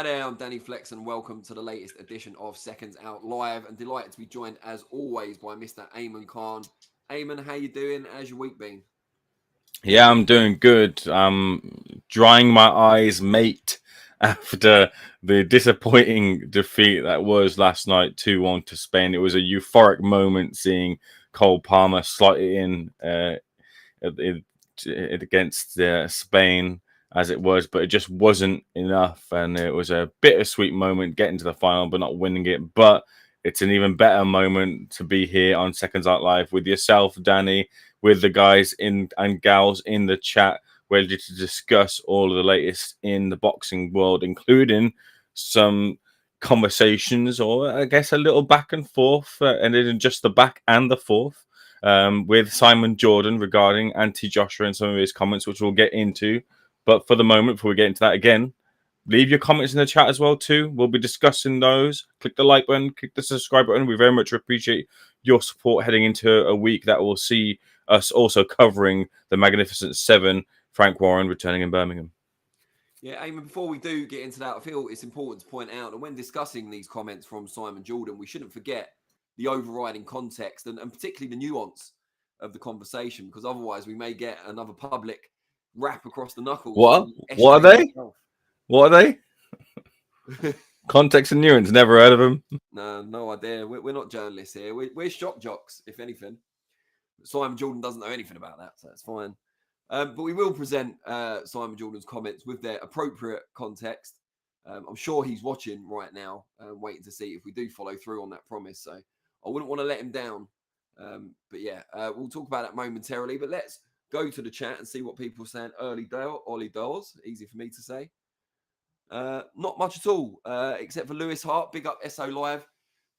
there, I'm Danny Flexen. Welcome to the latest edition of Seconds Out Live, and delighted to be joined as always by Mr. Ayman Khan. Ayman, how you doing? How's your week been? Yeah, I'm doing good. I'm drying my eyes, mate, after the disappointing defeat that was last night 2-1 to Spain. It was a euphoric moment seeing Cole Palmer slot it in against Spain as it was, but it just wasn't enough. And it was a bittersweet moment getting to the final, but not winning it. But it's an even better moment to be here on Seconds Out Live with yourself, Danny, with the guys in and gals in the chat, ready to discuss all of the latest in the boxing world, including some conversations or I guess a little back and forth, and then just the back and the forth with Simon Jordan regarding anti-Joshua and some of his comments, which we'll get into. But for the moment, before we get into that again, leave your comments in the chat as well too. We'll be discussing those. Click the like button, click the subscribe button. We very much appreciate your support heading into a week that will see us also covering the Magnificent Seven, Frank Warren returning in Birmingham. Yeah, Ayman, before we do get into that, I feel it's important to point out that when discussing these comments from Simon Jordan, we shouldn't forget the overriding context and particularly the nuance of the conversation, because otherwise we may get another public rap across the knuckles. What are they? What are they? Context and nuance. Never heard of them. No idea. We're not journalists here. We're shock jocks, if anything. Simon Jordan doesn't know anything about that, so that's fine. But we will present Simon Jordan's comments with their appropriate context. I'm sure he's watching right now, waiting to see if we do follow through on that promise. So I wouldn't want to let him down. But yeah, we'll talk about that momentarily. But let's go to the chat and see what people are saying. Ollie Doles, easy for me to say. Not much at all, except for Lewis Hart. Big up SO Live.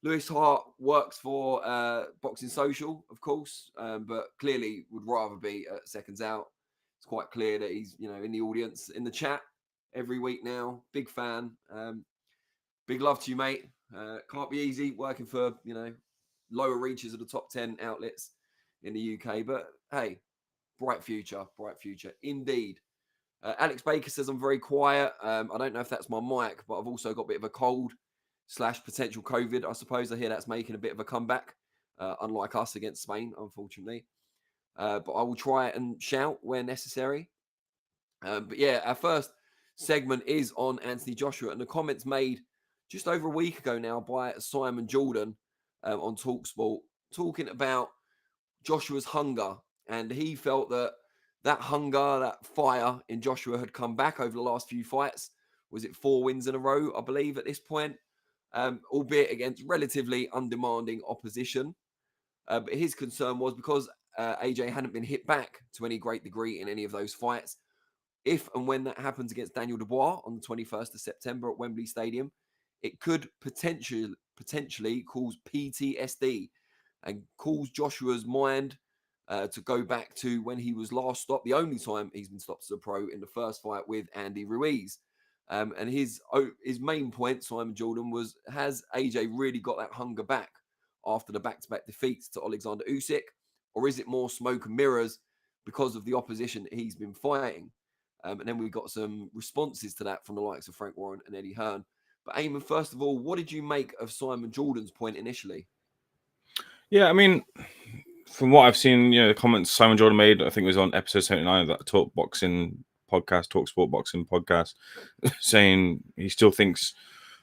Lewis Hart works for Boxing Social, of course, but clearly would rather be at Seconds Out. It's quite clear that he's, in the audience, in the chat every week now. Big fan. Big love to you, mate. Can't be easy working for, lower reaches of the top 10 outlets in the UK. But hey, bright future indeed. Alex Baker says I'm very quiet. I don't know if that's my mic, but I've also got a bit of a cold / potential COVID. I suppose I hear that's making a bit of a comeback, unlike us against Spain, unfortunately. But I will try and shout where necessary. But yeah, our first segment is on Anthony Joshua, and the comments made just over a week ago now by Simon Jordan on Talksport, talking about Joshua's hunger, and he felt that hunger, that fire in Joshua had come back over the last few fights. Was it 4 wins in a row, I believe, at this point? Albeit against relatively undemanding opposition. But his concern was because AJ hadn't been hit back to any great degree in any of those fights. If and when that happens against Daniel Dubois on the 21st of September at Wembley Stadium, it could potentially cause PTSD and cause Joshua's mind to go back to when he was last stopped, the only time he's been stopped as a pro, in the first fight with Andy Ruiz. And his main point, Simon Jordan, was, has AJ really got that hunger back after the back-to-back defeats to Alexander Usyk? Or is it more smoke and mirrors because of the opposition he's been fighting? And then we got some responses to that from the likes of Frank Warren and Eddie Hearn. But Ayman, first of all, what did you make of Simon Jordan's point initially? Yeah, I mean, from what I've seen, the comments Simon Jordan made, I think it was on episode 79 of that Talk Sport Boxing podcast, saying he still thinks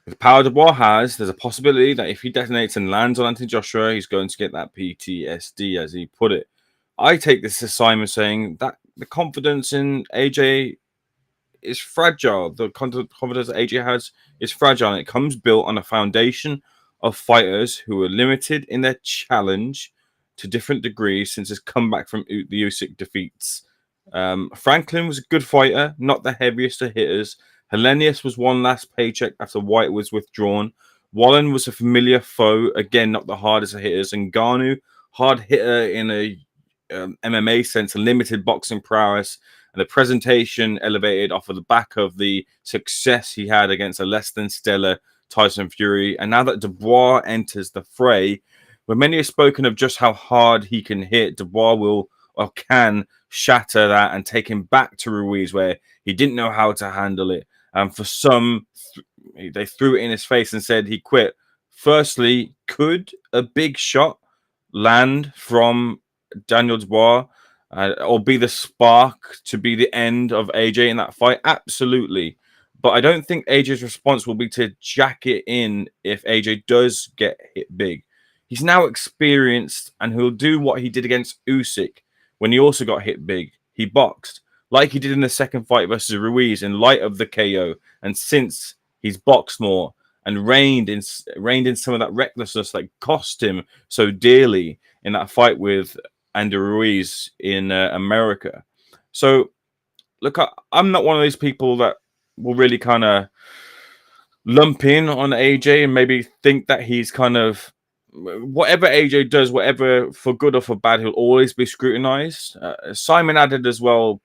with the power Dubois has, there's a possibility that if he detonates and lands on Anthony Joshua, he's going to get that PTSD, as he put it. I take this as Simon saying that the confidence in AJ is fragile. The confidence that AJ has is fragile, and it comes built on a foundation of fighters who are limited in their challenge to different degrees since his comeback from the Usyk defeats. Franklin was a good fighter, not the heaviest of hitters. Hellenius was one last paycheck after White was withdrawn. Wallen was a familiar foe, again, not the hardest of hitters. And Ngannou, hard hitter in a MMA sense, limited boxing prowess, and the presentation elevated off of the back of the success he had against a less than stellar Tyson Fury. And now that Dubois enters the fray, where many have spoken of just how hard he can hit, Dubois will or can shatter that and take him back to Ruiz, where he didn't know how to handle it. And for some, they threw it in his face and said he quit. Firstly, could a big shot land from Daniel Dubois or be the spark to be the end of AJ in that fight? Absolutely. But I don't think AJ's response will be to jack it in if AJ does get hit big. He's now experienced and he'll do what he did against Usyk when he also got hit big. He boxed like he did in the second fight versus Ruiz in light of the KO. And since he's boxed more and reined in some of that recklessness that cost him so dearly in that fight with Andy Ruiz in America. So, look, I'm not one of these people that will really kind of lump in on AJ and maybe think that he's kind of whatever AJ does, whatever for good or for bad, he'll always be scrutinized. Simon added as well,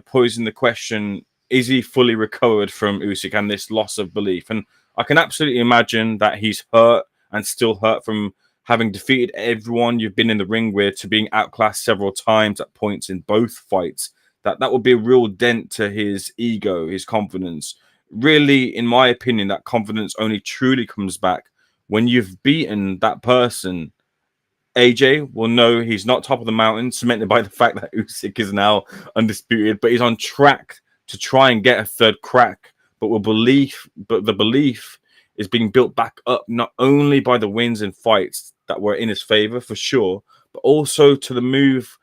posing the question: is he fully recovered from Usyk and this loss of belief? And I can absolutely imagine that he's hurt and still hurt from having defeated everyone you've been in the ring with, to being outclassed several times at points in both fights. That would be a real dent to his ego, his confidence. Really, in my opinion, that confidence only truly comes back when you've beaten that person. AJ will know he's not top of the mountain, cemented by the fact that Usyk is now undisputed, but he's on track to try and get a third crack. But the belief is being built back up not only by the wins in fights that were in his favor for sure, but also to the move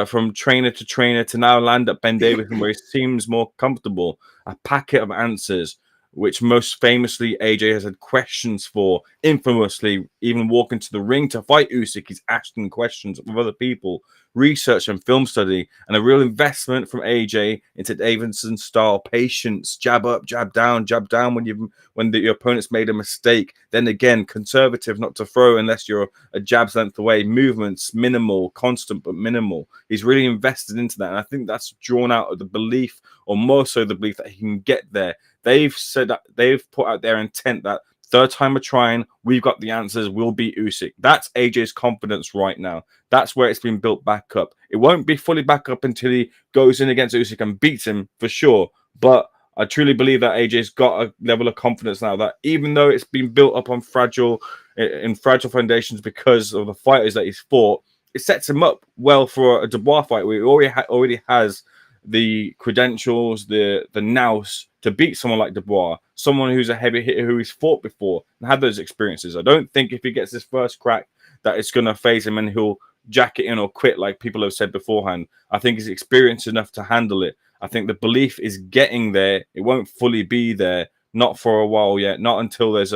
from trainer to trainer to now land at Ben Davison, where he seems more comfortable. A packet of answers, which most famously AJ has had questions for. Infamously, even walking to the ring to fight Usyk, he's asking questions of other people, research and film study, and a real investment from AJ into Davidson's style. Patience, jab up, jab down when your opponent's made a mistake. Then again, conservative, not to throw unless you're a jab's length away. Movements minimal, constant but minimal. He's really invested into that, and I think that's drawn out of the belief, or more so the belief, that he can get there. They've said that they've put out their intent that third time we're trying, we've got the answers, we'll beat Usyk. That's AJ's confidence right now. That's where it's been built back up. It won't be fully back up until he goes in against Usyk and beats him for sure. But I truly believe that AJ's got a level of confidence now that even though it's been built up on fragile foundations because of the fighters that he's fought, it sets him up well for a Dubois fight where he already has the credentials, the nous to beat someone like Dubois, someone who's a heavy hitter who he's fought before and had those experiences. I don't think if he gets his first crack that it's going to phase him and he'll jack it in or quit like people have said beforehand. I think he's experienced enough to handle it. I think the belief is getting there. It won't fully be there, not for a while yet, not until there's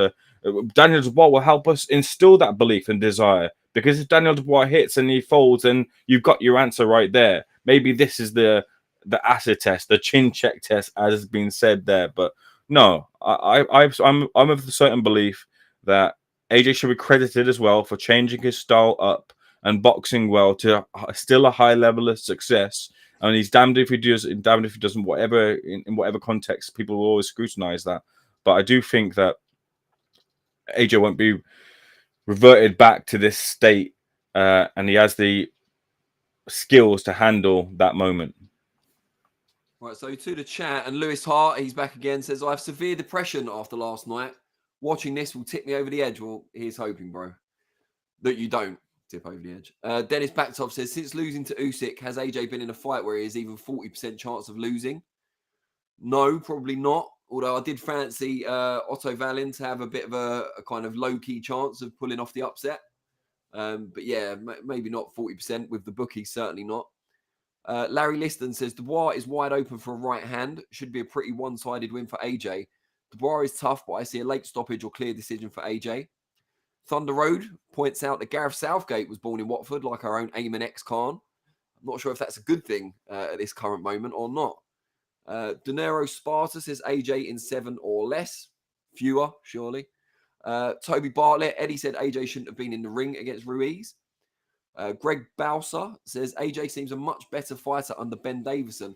Daniel Dubois will help us instill that belief and desire. Because if Daniel Dubois hits and he folds, then you've got your answer right there. Maybe this is the acid test, the chin check test, as has been said there. But no, I'm of the certain belief that AJ should be credited as well for changing his style up and boxing well to still a high level of success. And he's damned if he does, and damned if he doesn't. Whatever in whatever context, people will always scrutinize that. But I do think that AJ won't be reverted back to this state, and he has the skills to handle that moment. Right, so to the chat, and Lewis Hart, he's back again, says, I have severe depression after last night. Watching this will tip me over the edge. Well, here's hoping, bro, that you don't tip over the edge. Dennis Backtop says, since losing to Usyk, has AJ been in a fight where he has even 40% chance of losing? No, probably not. Although I did fancy Otto Wallin to have a bit of a kind of low-key chance of pulling off the upset. But yeah, maybe not 40% with the bookies, certainly not. Larry Liston says, Dubois is wide open for a right hand. Should be a pretty one-sided win for AJ. Dubois is tough, but I see a late stoppage or clear decision for AJ. Thunder Road points out that Gareth Southgate was born in Watford, like our own Ayman Khan. I'm not sure if that's a good thing at this current moment or not. Dinero Sparta says AJ in 7 or less. Fewer, surely. Toby Bartlett, Eddie said AJ shouldn't have been in the ring against Ruiz. Greg Bowser says AJ seems a much better fighter under Ben Davison.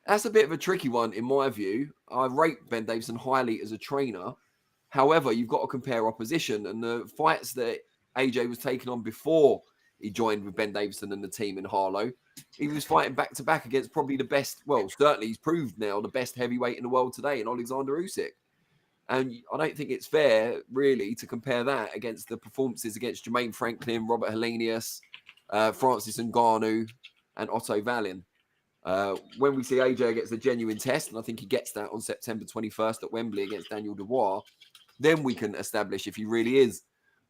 That's a bit of a tricky one in my view. I rate Ben Davison highly as a trainer. However, you've got to compare opposition, and the fights that AJ was taking on before he joined with Ben Davison and the team in Harlow, he was fighting back-to-back against probably the best, well, certainly he's proved now the best heavyweight in the world today in Alexander Usyk. And I don't think it's fair, really, to compare that against the performances against Jermaine Franklin, Robert Helenius, Francis Ngannou, and Otto Wallin. When we see AJ gets a genuine test, and I think he gets that on September 21st at Wembley against Daniel Dubois, then we can establish if he really is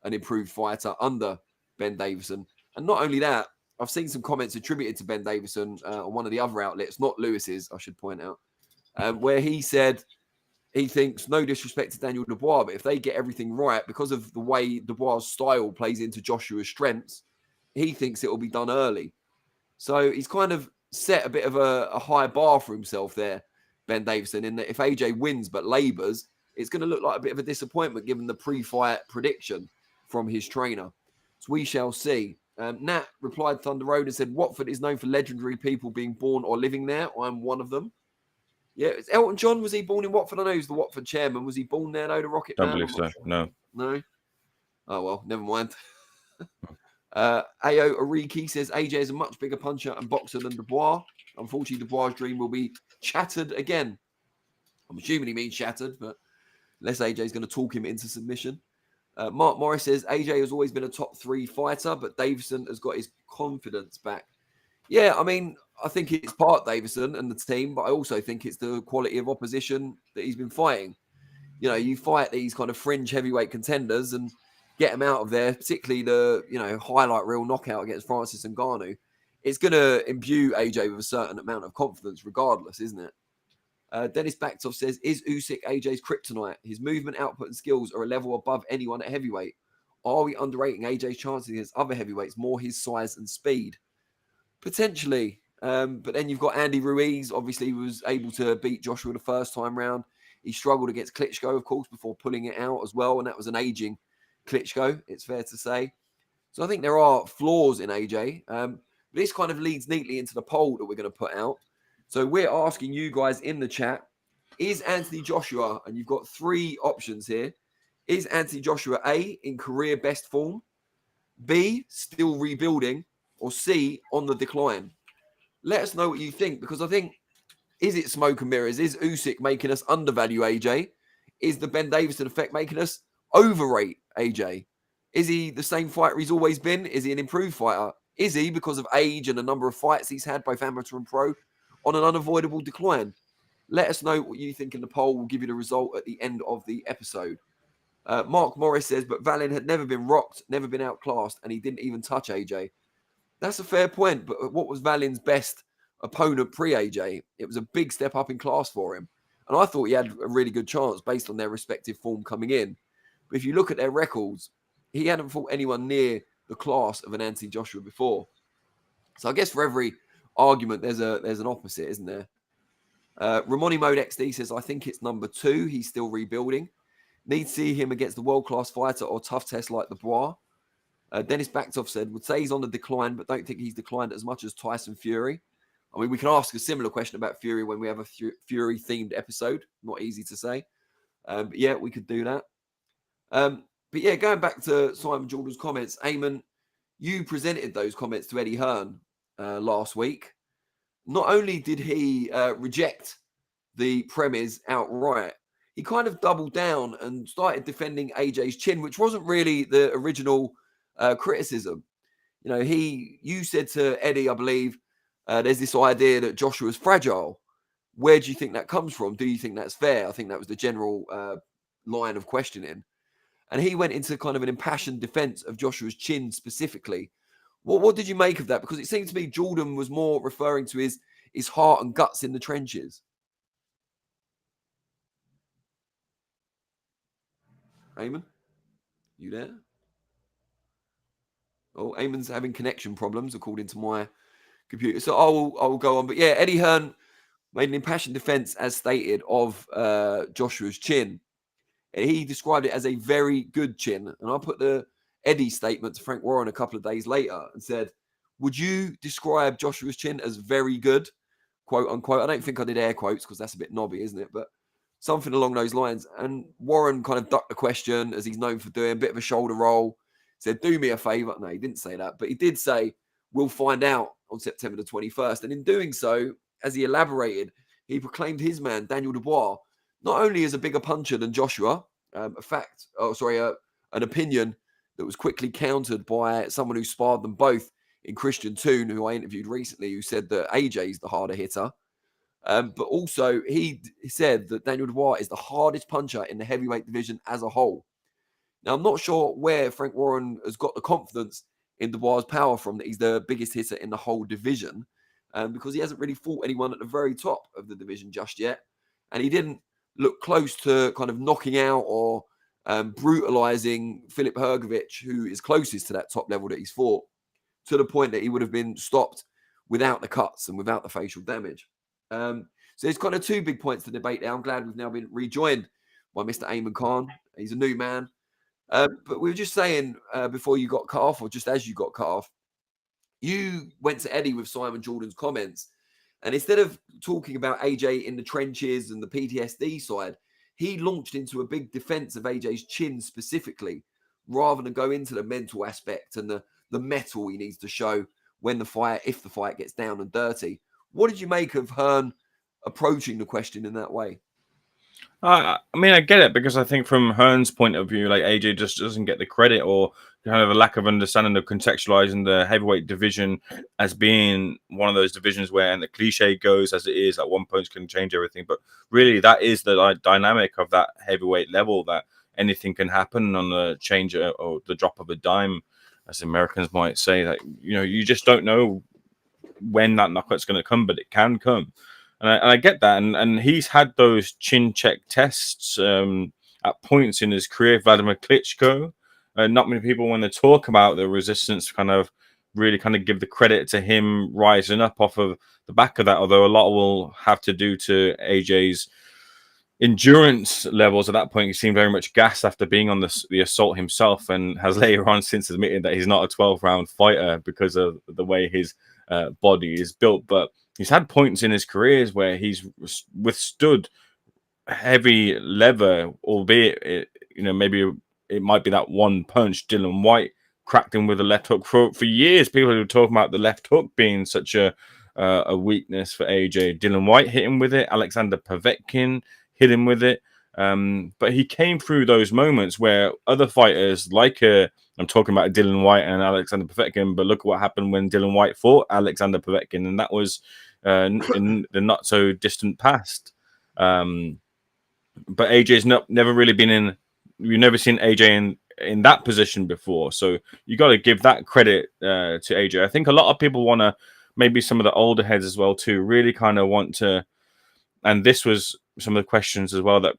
an improved fighter under Ben Davison. And not only that, I've seen some comments attributed to Ben Davison on one of the other outlets, not Lewis's, I should point out, where he said he thinks, no disrespect to Daniel Dubois, but if they get everything right, because of the way Dubois' style plays into Joshua's strengths, he thinks it will be done early. So he's kind of set a bit of a high bar for himself there, Ben Davison, in that if AJ wins but labours, it's going to look like a bit of a disappointment given the pre-fight prediction from his trainer. So we shall see. Nat replied Thunder Road and said, Watford is known for legendary people being born or living there. I'm one of them. Yeah, Elton John, was he born in Watford? I know he's the Watford chairman. Was he born there, though, the Rocket Don't Man? believe so. Sure. No. No? Oh, well, never mind. Ayo Ariki says AJ is a much bigger puncher and boxer than Dubois. Unfortunately, Dubois' dream will be shattered again. I'm assuming he means shattered, but unless AJ is going to talk him into submission. Mark Morris says AJ has always been a top 3 fighter, but Davison has got his confidence back. Yeah, I mean, I think it's part Davison and the team, but I also think it's the quality of opposition that he's been fighting. You know, you fight these kind of fringe heavyweight contenders and get them out of there, particularly the, highlight reel knockout against Francis Ngannou. It's going to imbue AJ with a certain amount of confidence regardless, isn't it? Dennis Baktov says, is Usyk AJ's kryptonite? His movement, output and skills are a level above anyone at heavyweight. Are we underrating AJ's chances against other heavyweights, more his size and speed? Potentially. But then you've got Andy Ruiz, obviously was able to beat Joshua the first time round. He struggled against Klitschko, of course, before pulling it out as well. And that was an aging Klitschko, it's fair to say. So I think there are flaws in AJ. But this kind of leads neatly into the poll that we're going to put out. So we're asking you guys in the chat, is Anthony Joshua, and you've got 3 options here, is Anthony Joshua A, in career best form, B, still rebuilding, or C, on the decline? Let us know what you think, because I think, is it smoke and mirrors? Is Usyk making us undervalue AJ? Is the Ben Davison effect making us overrate AJ? Is he the same fighter he's always been? Is he an improved fighter? Is he, because of age and a number of fights he's had, both amateur and pro, on an unavoidable decline? Let us know what you think in the poll. We'll give you the result at the end of the episode. Mark Morris says, but Wallin had never been rocked, never been outclassed, and he didn't even touch AJ. That's a fair point, but what was Wallin's best opponent pre-AJ? It was a big step up in class for him. And I thought he had a really good chance based on their respective form coming in. But if you look at their records, he hadn't fought anyone near the class of an Anthony Joshua before. So I guess for every argument, there's an opposite, isn't there? Ramoni Mode XD says, I think it's number 2. He's still rebuilding. Need to see him against the world-class fighter or tough test like the Dubois. Dennis Baktov said, would say he's on the decline, but don't think he's declined as much as Tyson Fury. I mean, we can ask a similar question about Fury when we have a Fury-themed episode. Not easy to say. But yeah, we could do that. But yeah, going back to Simon Jordan's comments, Ayman, you presented those comments to Eddie Hearn last week. Not only did he reject the premise outright, he kind of doubled down and started defending AJ's chin, which wasn't really the original criticism. You said to Eddie, I believe, there's this idea that Joshua's fragile. Where do you think that comes from? Do you think that's fair? I think that was the general line of questioning. And he went into kind of an impassioned defense of Joshua's chin specifically. What did you make of that? Because it seemed to me Jordan was more referring to his heart and guts in the trenches. Ayman, you there? Oh, Ayman's having connection problems, according to my computer. So I will go on. But yeah, Eddie Hearn made an impassioned defense, as stated, of Joshua's chin. And he described it as a very good chin. And I put the Eddie statement to Frank Warren a couple of days later and said, would you describe Joshua's chin as very good, quote unquote? I don't think I did air quotes because that's a bit knobby, isn't it? But something along those lines. And Warren kind of ducked the question, as he's known for doing, a bit of a shoulder roll. Said, do me a favor. No, he didn't say that. But he did say, we'll find out on September the 21st. And in doing so, as he elaborated, he proclaimed his man, Daniel Dubois, not only is a bigger puncher than Joshua, an opinion that was quickly countered by someone who sparred them both in Christian Toon, who I interviewed recently, who said that AJ is the harder hitter. But also, he said that Daniel Dubois is the hardest puncher in the heavyweight division as a whole. Now, I'm not sure where Frank Warren has got the confidence in Dubois' power from, that he's the biggest hitter in the whole division, because he hasn't really fought anyone at the very top of the division just yet. And he didn't look close to kind of knocking out or brutalizing Filip Hrgovic, who is closest to that top level that he's fought, to the point that he would have been stopped without the cuts and without the facial damage. So there's kind of two big points to debate there. I'm glad we've now been rejoined by Mr. Ayman Khan. He's a new man. But we were just saying before you got cut off, or just as you got cut off, you went to Eddie with Simon Jordan's comments. And instead of talking about AJ in the trenches and the PTSD side, he launched into a big defense of AJ's chin specifically, rather than go into the mental aspect and the mettle he needs to show when the fight, if the fight gets down and dirty. What did you make of Hearn approaching the question in that way? I mean, I get it, because I think from Hearn's point of view, like, AJ just doesn't get the credit, or kind of a lack of understanding of contextualizing the heavyweight division as being one of those divisions where, and the cliche goes as it is, that one punch can change everything. But really, that is the dynamic of that heavyweight level, that anything can happen on the change or the drop of a dime, as Americans might say. That, you know, you just don't know when that knockout's going to come, but it can come. And I get that. And he's had those chin check tests at points in his career. Vladimir Klitschko. Not many people, when they talk about the resistance, kind of really kind of give the credit to him rising up off of the back of that, although a lot will have to do to AJ's endurance levels. At that point, he seemed very much gassed after being on the assault himself, and has later on since admitted that he's not a 12-round fighter because of the way his body is built. But he's had points in his careers where he's withstood heavy leather, albeit maybe it might be that one punch. Dylan White cracked him with a left hook. For years, people were talking about the left hook being such a weakness for AJ. Dylan White hit him with it. Alexander Povetkin hit him with it. But he came through those moments where other fighters, like I'm talking about Dylan White and Alexander Povetkin, but look at what happened when Dylan White fought Alexander Povetkin, and that was in the not so distant past. But AJ's never really been in. We've never seen AJ in that position before, so you got to give that credit to AJ. I think a lot of people want to, maybe some of the older heads as well too, really kind of want to. And this was some of the questions as well that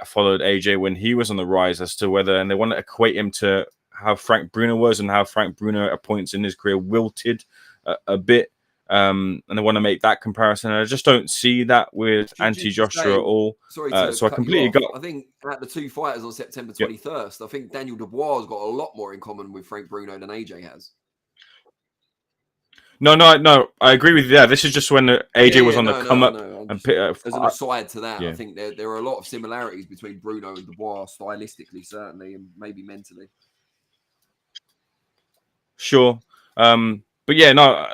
followed AJ when he was on the rise, as to whether, and they want to equate him to how Frank Bruno was, and how Frank Bruno at points in his career wilted a bit. And they want to make that comparison. And I just don't see that with anti-Joshua at all. Sorry so I completely got. I think at the two fighters on September 21st, I think Daniel Dubois has got a lot more in common with Frank Bruno than AJ has. No, I agree with you. Yeah, this is just when AJ was on the come up. As an aside to that, I think there are a lot of similarities between Bruno and Dubois, stylistically, certainly, and maybe mentally. Sure. But yeah, no,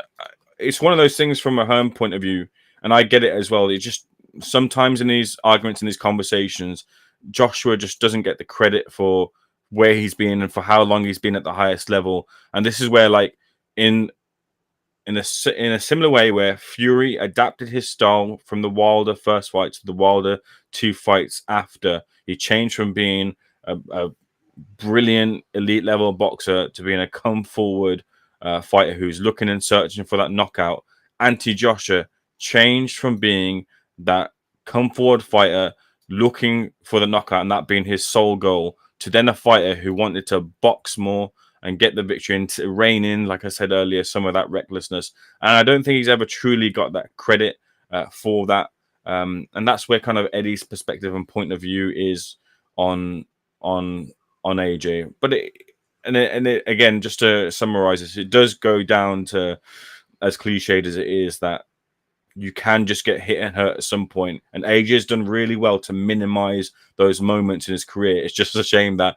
it's one of those things from a Hearn point of view, and I get it as well. It just, sometimes in these arguments, in these conversations, Joshua just doesn't get the credit for where he's been and for how long he's been at the highest level. And this is where, like, in a similar way where Fury adapted his style from the Wilder first fight to the Wilder 2 fights after, he changed from being a brilliant elite level boxer to being a come forward fighter who's looking and searching for that knockout. Anti-Joshua changed from being that come forward fighter looking for the knockout and that being his sole goal, to then a fighter who wanted to box more and get the victory and to rein in, like I said earlier, some of that recklessness. And I don't think he's ever truly got that credit for that. And that's where kind of Eddie's perspective and point of view is on AJ. But again, just to summarize this, it does go down to, as cliched as it is, that you can just get hit and hurt at some point. And AJ's done really well to minimize those moments in his career. It's just a shame that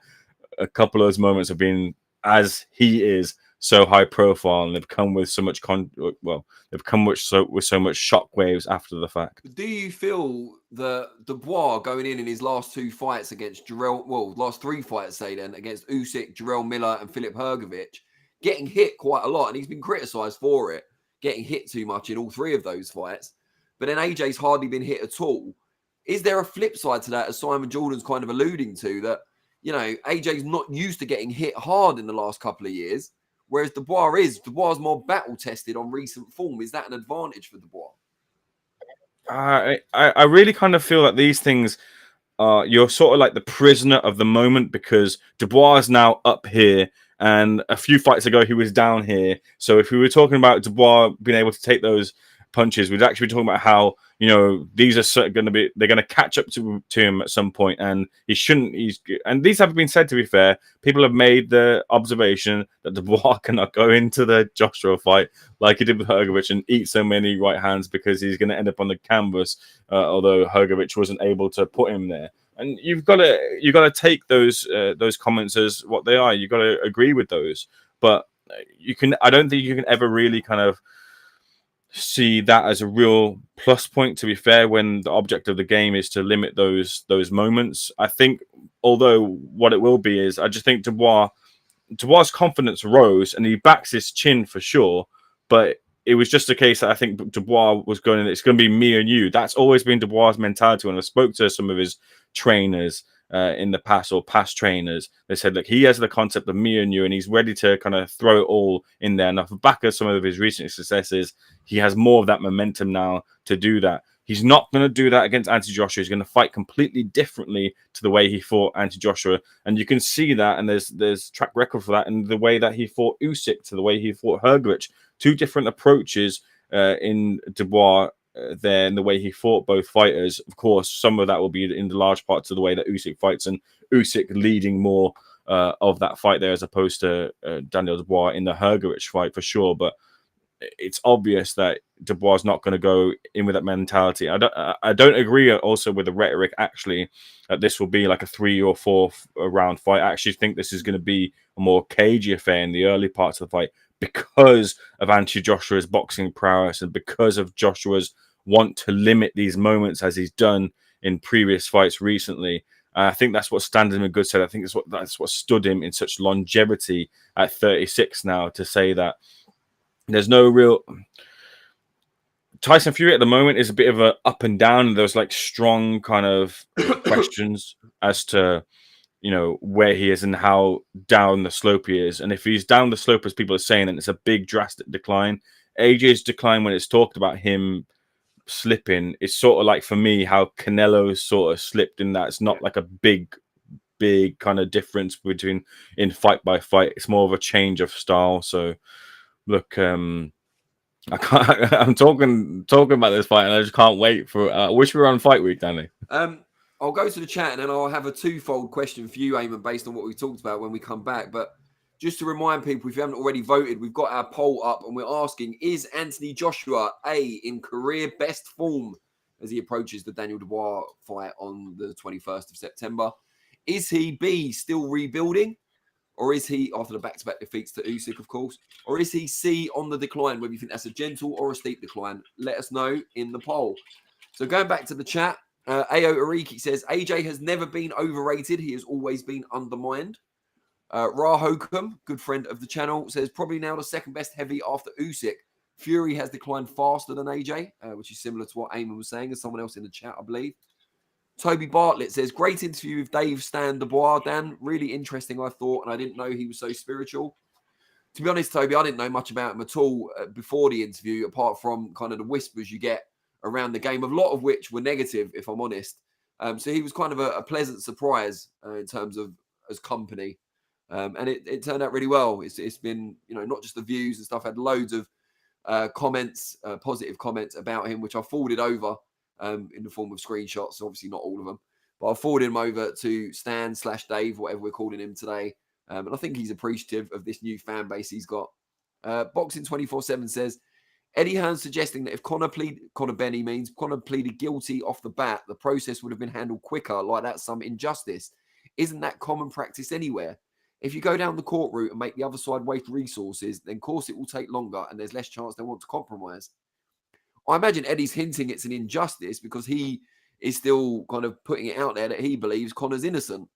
a couple of those moments have been, as he is, so high profile, and they've come with so much they've come with so much shockwaves after the fact. Do you feel that Dubois going in his last two fights against last three fights, say then, against Usyk, Jarrell Miller, and Filip Hrgovic, getting hit quite a lot, and he's been criticised for it, getting hit too much in all three of those fights, but then AJ's hardly been hit at all. Is there a flip side to that, as Simon Jordan's kind of alluding to, that, you know, AJ's not used to getting hit hard in the last couple of years, whereas Dubois is more battle-tested on recent form? Is that an advantage for Dubois? I really kind of feel that these things you're sort of like the prisoner of the moment, because Dubois is now up here, and a few fights ago he was down here. So if we were talking about Dubois being able to take those punches, we'd actually be talking about how, you know, they're going to catch up to him at some point, and and these have been said, to be fair. People have made the observation that Dubois cannot go into the Joshua fight like he did with Hrgovic and eat so many right hands, because he's going to end up on the canvas, although Hrgovic wasn't able to put him there. And you've got to take those comments as what they are. You've got to agree with those, but I don't think you can ever really kind of see that as a real plus point, to be fair, when the object of the game is to limit those moments. I think, although what it will be is, I just think Dubois' confidence rose, and he backs his chin for sure, but it was just a case that I think Dubois was going, it's going to be me and you. That's always been Dubois' mentality. When I spoke to some of his trainers in the past, or past trainers, they said, look, he has the concept of me and you, and he's ready to kind of throw it all in there. And off the back of some of his recent successes, he has more of that momentum now to do that. He's not going to do that against Anti-Joshua. He's going to fight completely differently to the way he fought Anti-Joshua. And you can see that, and there's track record for that in the way that he fought Usyk to the way he fought Hrgovic. Two different approaches in Dubois there, in the way he fought both fighters. Of course, some of that will be in the large parts of the way that Usyk fights, and Usyk leading more of that fight there, as opposed to Daniel Dubois in the Hrgovic fight, for sure. But it's obvious that Dubois is not going to go in with that mentality. I don't agree also with the rhetoric, actually, that this will be like a 3 or 4 round fight. I actually think this is going to be a more cagey affair in the early parts of the fight, because of Anti-Joshua's boxing prowess, and because of Joshua's want to limit these moments, as he's done in previous fights recently. I think that's what stands him in good stead. I think that's what stood him in such longevity at 36 now, to say that there's no real... Tyson Fury at the moment is a bit of a up and down, and there's like strong kind of questions as to, you know, where he is and how down the slope he is. And if he's down the slope, as people are saying, then it's a big drastic decline. AJ's decline, when it's talked about him slipping, it's sort of like, for me, how Canelo sort of slipped, in that it's not like a big kind of difference between in fight by fight. It's more of a change of style. So look, I'm talking about this fight, and I just can't wait for I wish we were on fight week, Danny. I'll go to the chat, and then I'll have a twofold question for you, Ayman, based on what we talked about when we come back. But just to remind people, if you haven't already voted, we've got our poll up, and we're asking, is Anthony Joshua A, in career best form as he approaches the Daniel Dubois fight on the 21st of September? Is he B, still rebuilding? Or is he, after the back-to-back defeats to Usyk, of course, or is he C, on the decline, whether you think that's a gentle or a steep decline? Let us know in the poll. So going back to the chat, Ayo Ariki says, AJ has never been overrated. He has always been undermined. Ra Hokum, good friend of the channel, says, probably now the second best heavy after Usyk. Fury has declined faster than AJ, which is similar to what Ayman was saying, as someone else in the chat, I believe. Toby Bartlett says, great interview with Dave Stan Dubois. Dan, really interesting, I thought, and I didn't know he was so spiritual. To be honest, Toby, I didn't know much about him at all before the interview, apart from kind of the whispers you get around the game, a lot of which were negative, if I'm honest. So he was kind of a pleasant surprise in terms of as company. And it turned out really well. It's been, you know, not just the views and stuff. I had loads of comments, positive comments about him, which I forwarded over in the form of screenshots. Obviously not all of them, but I forwarded him over to Stan/Dave, whatever we're calling him today. And I think he's appreciative of this new fan base he's got. Boxing 24/7 says, Eddie Hearn suggesting that if Conor pleaded guilty off the bat, the process would have been handled quicker, like that's some injustice. Isn't that common practice anywhere? If you go down the court route and make the other side waste resources, then of course it will take longer and there's less chance they want to compromise. I imagine Eddie's hinting it's an injustice because he is still kind of putting it out there that he believes Conor's innocent.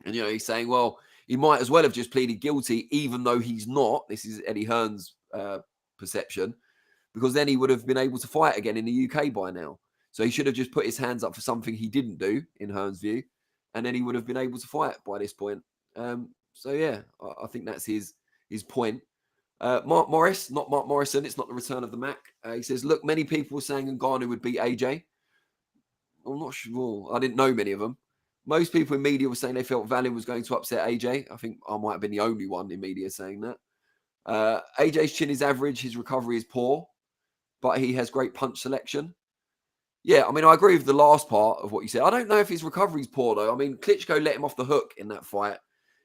And, he's saying, well, he might as well have just pleaded guilty, even though he's not. This is Eddie Hearn's perception, because then he would have been able to fight again in the UK by now. So he should have just put his hands up for something he didn't do, in Hearn's view, and then he would have been able to fight by this point. So, yeah, I think that's his point. Mark Morris, not Mark Morrison. It's not the return of the Mac. He says, look, many people were saying Ngannou would beat AJ. I'm not sure. I didn't know many of them. Most people in media were saying they felt Valin was going to upset AJ. I think I might have been the only one in media saying that. AJ's chin is average. His recovery is poor, but he has great punch selection. Yeah, I mean, I agree with the last part of what you said. I don't know if his recovery is poor, though. I mean, Klitschko let him off the hook in that fight.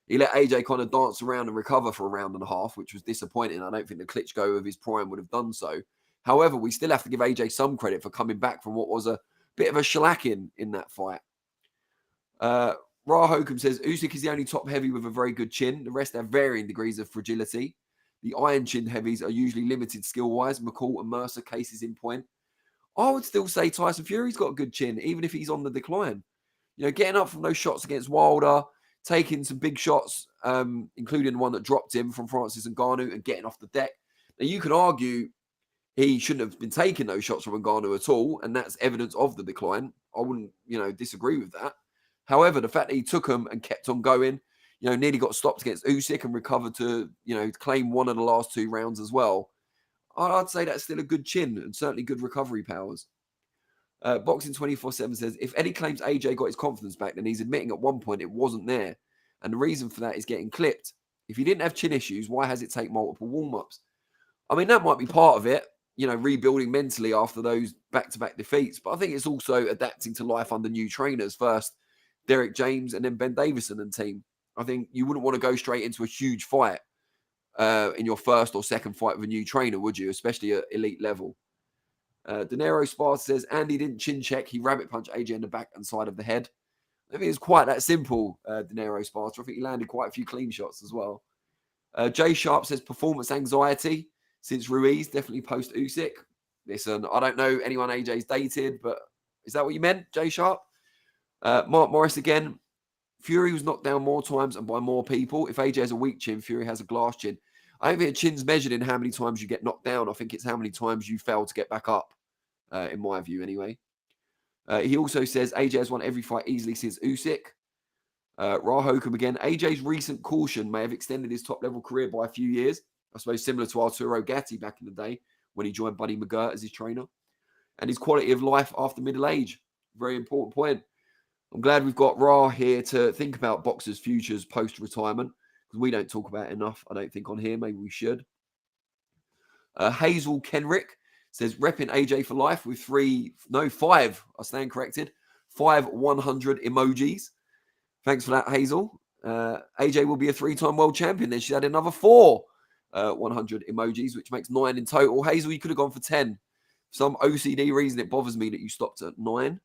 He let AJ kind of dance around and recover for a round and a half, which was disappointing. I don't think the Klitschko of his prime would have done so. However, we still have to give AJ some credit for coming back from what was a bit of a shellacking in that fight. Ra Hokum says, Usyk is the only top heavy with a very good chin. The rest have varying degrees of fragility. The iron chin heavies are usually limited skill-wise. McCall and Mercer cases in point. I would still say Tyson Fury's got a good chin, even if he's on the decline. Getting up from those shots against Wilder, taking some big shots, including the one that dropped him from Francis Ngannou, and getting off the deck. Now, you could argue he shouldn't have been taking those shots from Ngannou at all, and that's evidence of the decline. I wouldn't, disagree with that. However, the fact that he took them and kept on going, nearly got stopped against Usyk and recovered to, claim one of the last 2 rounds as well. I'd say that's still a good chin and certainly good recovery powers. Boxing 24/7 says, if Eddie claims AJ got his confidence back, then he's admitting at one point it wasn't there. And the reason for that is getting clipped. If he didn't have chin issues, why has it take multiple warm-ups? I mean, that might be part of it, rebuilding mentally after those back-to-back defeats. But I think it's also adapting to life under new trainers. First, Derek James and then Ben Davison and team. I think you wouldn't want to go straight into a huge fight in your first or second fight with a new trainer, would you? Especially at elite level. Dinero Sparta says, Andy didn't chin check. He rabbit punched AJ in the back and side of the head. I think it's quite that simple, Dinero Sparta. I think he landed quite a few clean shots as well. Jay Sharp says, performance anxiety since Ruiz, definitely post Usyk. Listen, I don't know anyone AJ's dated, but is that what you meant, Jay Sharp? Mark Morris again. Fury was knocked down more times and by more people. If AJ has a weak chin, Fury has a glass chin. I don't think a chin's measured in how many times you get knocked down. I think it's how many times you fail to get back up, in my view anyway. He also says AJ has won every fight easily since Usyk. Ra Hokum again. AJ's recent caution may have extended his top-level career by a few years. I suppose similar to Arturo Gatti back in the day when he joined Buddy McGirt as his trainer. And his quality of life after middle age. Very important point. I'm glad we've got Ra here to think about boxers' futures post-retirement, because we don't talk about it enough, I don't think, on here. Maybe we should. Hazel Kenrick says, repping AJ for life with 5, I stand corrected, 5 100 emojis. Thanks for that, Hazel. AJ will be a 3-time world champion. Then she had another 4 100 emojis, which makes 9 in total. Hazel, you could have gone for 10. For some OCD reason, it bothers me that you stopped at 9.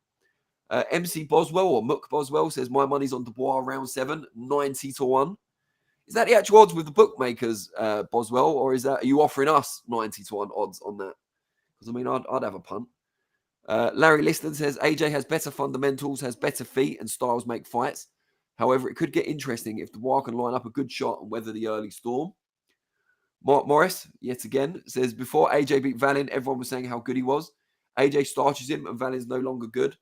MC Boswell or Mook Boswell says, my money's on Dubois round 7, 90-1. Is that the actual odds with the bookmakers, Boswell, or are you offering us 90-1 odds on that? Because, I mean, I'd have a punt. Larry Liston says, AJ has better fundamentals, has better feet, and styles make fights. However, it could get interesting if Dubois can line up a good shot and weather the early storm. Mark Morris, yet again, says, before AJ beat Valin, everyone was saying how good he was. AJ starches him and Valin's no longer good.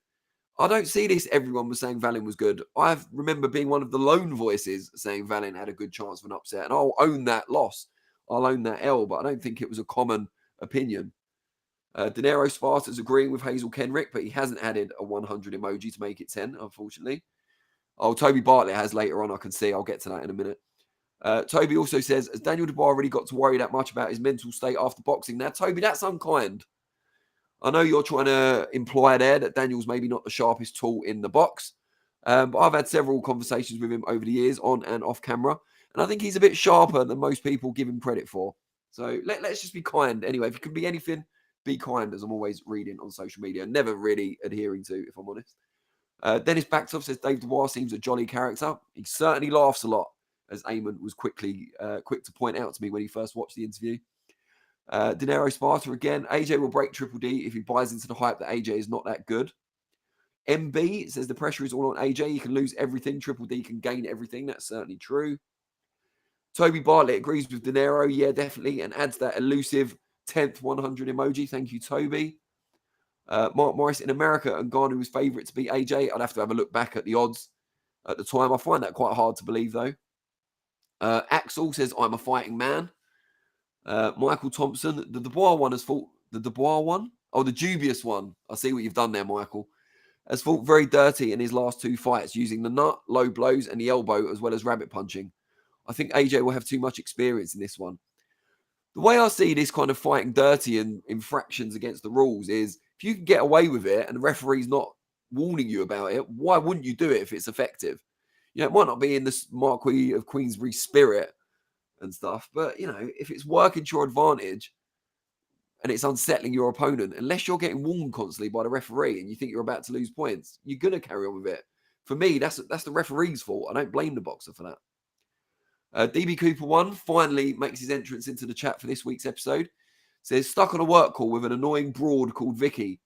I don't see this. Everyone was saying Valin was good. I remember being one of the lone voices saying Valin had a good chance of an upset. And I'll own that loss. I'll own that L, but I don't think it was a common opinion. Dinero Sparta's agreeing with Hazel Kenrick, but he hasn't added a 100 emoji to make it 10, unfortunately. Oh, Toby Bartlett has later on, I can see. I'll get to that in a minute. Toby also says, has Daniel Dubois already got to worry that much about his mental state after boxing? Now, Toby, that's unkind. I know you're trying to imply there that Daniel's maybe not the sharpest tool in the box. But I've had several conversations with him over the years, on and off camera. And I think he's a bit sharper than most people give him credit for. So let's just be kind. Anyway, if you can be anything, be kind, as I'm always reading on social media. Never really adhering to, if I'm honest. Dennis Backtoff says, Dave Dubois seems a jolly character. He certainly laughs a lot. as Ayman was quick to point out to me when he first watched the interview. Dinero Sparta again. AJ will break Triple D if he buys into the hype that AJ is not that good. MB says the pressure is all on AJ. He can lose everything. Triple D can gain everything. That's certainly true. Toby Bartlett agrees with Dinero. Yeah, definitely. And adds that elusive 10th 100 emoji. Thank you, Toby. Mark Morris, in America, Ngannou was favourite to beat AJ. I'd have to have a look back at the odds at the time. I find that quite hard to believe, though. Axel says, I'm a fighting man. Michael Thompson, the Dubois one has fought. The Dubois one? Oh, the dubious one. I see what you've done there, Michael. Has fought very dirty in his last 2 fights, using the nut, low blows, and the elbow, as well as rabbit punching. I think AJ will have too much experience in this one. The way I see this kind of fighting dirty and infractions against the rules is, if you can get away with it and the referee's not warning you about it, why wouldn't you do it if it's effective? You know, it might not be in the Marquis of Queensberry spirit and stuff, but, you know, if it's working to your advantage and it's unsettling your opponent, unless you're getting warned constantly by the referee and you think you're about to lose points, you're going to carry on with it. For me, that's the referee's fault. I don't blame the boxer for that. DB Cooper 1 finally makes his entrance into the chat for this week's episode. Says, stuck on a work call with an annoying broad called Vicky.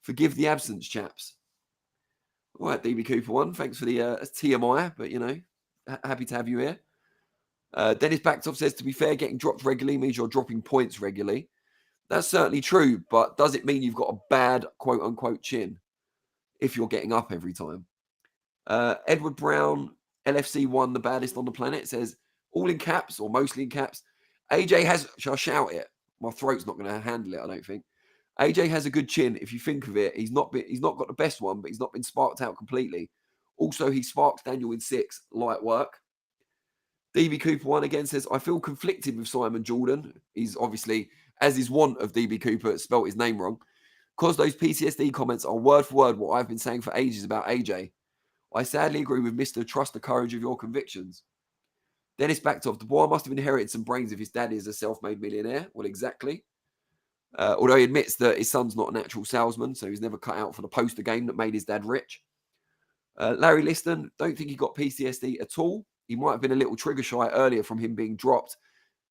Forgive the absence, chaps. All right, DB Cooper 1. Thanks for the TMI, but, you know, happy to have you here. Dennis Backtop says, to be fair, getting dropped regularly means you're dropping points regularly. That's certainly true, but does it mean you've got a bad, quote-unquote, chin if you're getting up every time? Edward Brown, LFC1, the baddest on the planet, says, all in caps, or mostly in caps, AJ has... Shall I shout it? My throat's not going to handle it, I don't think. AJ has a good chin, if you think of it. He's not got the best one, but he's not been sparked out completely. Also, he sparks Daniel in 6. Light work. DB Cooper 1 again says, I feel conflicted with Simon Jordan. He's obviously, as is want of DB Cooper, spelt his name wrong. Because those PTSD comments are word for word what I've been saying for ages about AJ. I sadly agree with Mr. Trust the courage of your convictions. Dennis backed off. Dubois must have inherited some brains if his daddy is a self-made millionaire. Well, exactly. Although he admits that his son's not a natural salesman, so he's never cut out for the poster game that made his dad rich. Larry Liston, don't think he got PTSD at all. He might have been a little trigger shy earlier from him being dropped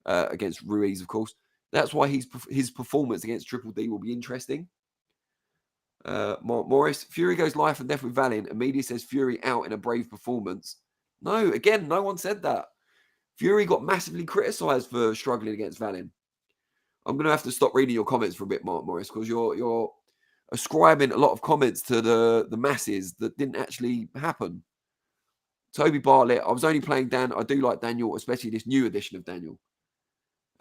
against Ruiz, of course. That's why his performance against Triple D will be interesting. Mark Morris, Fury goes life and death with Valin, and media says Fury out in a brave performance. No, again, no one said that. Fury got massively criticised for struggling against Valin. I'm going to have to stop reading your comments for a bit, Mark Morris, because you're ascribing a lot of comments to the masses that didn't actually happen. Toby Bartlett, I was only playing Dan. I do like Daniel, especially this new edition of Daniel.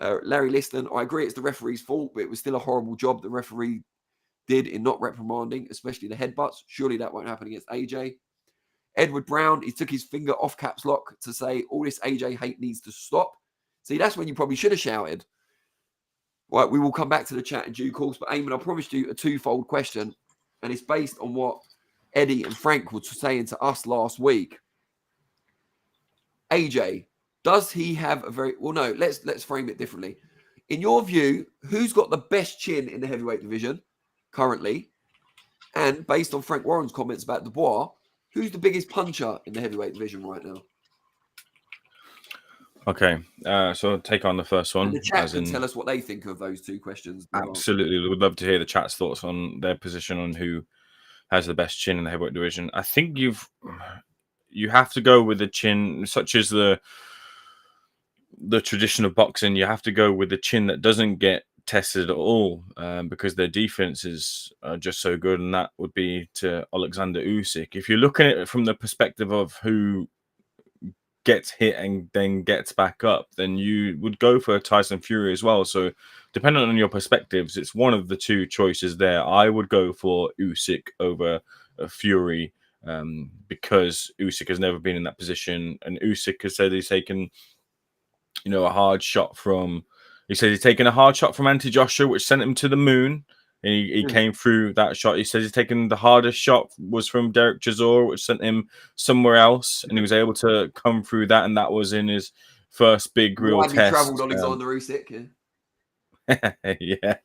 Larry Liston, I agree it's the referee's fault, but it was still a horrible job the referee did in not reprimanding, especially the headbutts. Surely that won't happen against AJ. Edward Brown, he took his finger off caps lock to say all this AJ hate needs to stop. See, that's when you probably should have shouted. Right, we will come back to the chat in due course, but Ayman, I promised you a twofold question, and it's based on what Eddie and Frank were saying to us last week. AJ, does he have a very... Well, no, let's frame it differently. In your view, who's got the best chin in the heavyweight division currently? And based on Frank Warren's comments about Dubois, who's the biggest puncher in the heavyweight division right now? Okay, so I'll take on the first one. And the chat can tell us what they think of those two questions. Absolutely. We would love to hear the chat's thoughts on their position on who has the best chin in the heavyweight division. I think you have to go with the chin, such as the tradition of boxing. You have to go with the chin that doesn't get tested at all, because their defenses are just so good, and that would be to Alexander Usyk. If you're looking at it from the perspective of who gets hit and then gets back up, then you would go for Tyson Fury as well. So depending on your perspectives, it's one of the two choices there. I would go for Usyk over Fury, because Usyk has never been in that position, and Usyk has said he's taken, a hard shot from... He said he's taken a hard shot from Anthony Joshua, which sent him to the moon. He came through that shot. He says he's taken the hardest shot was from Derek Chisora, which sent him somewhere else, and he was able to come through that, and that was in his first big real test. Widely travelled Alexander Usyk, yeah.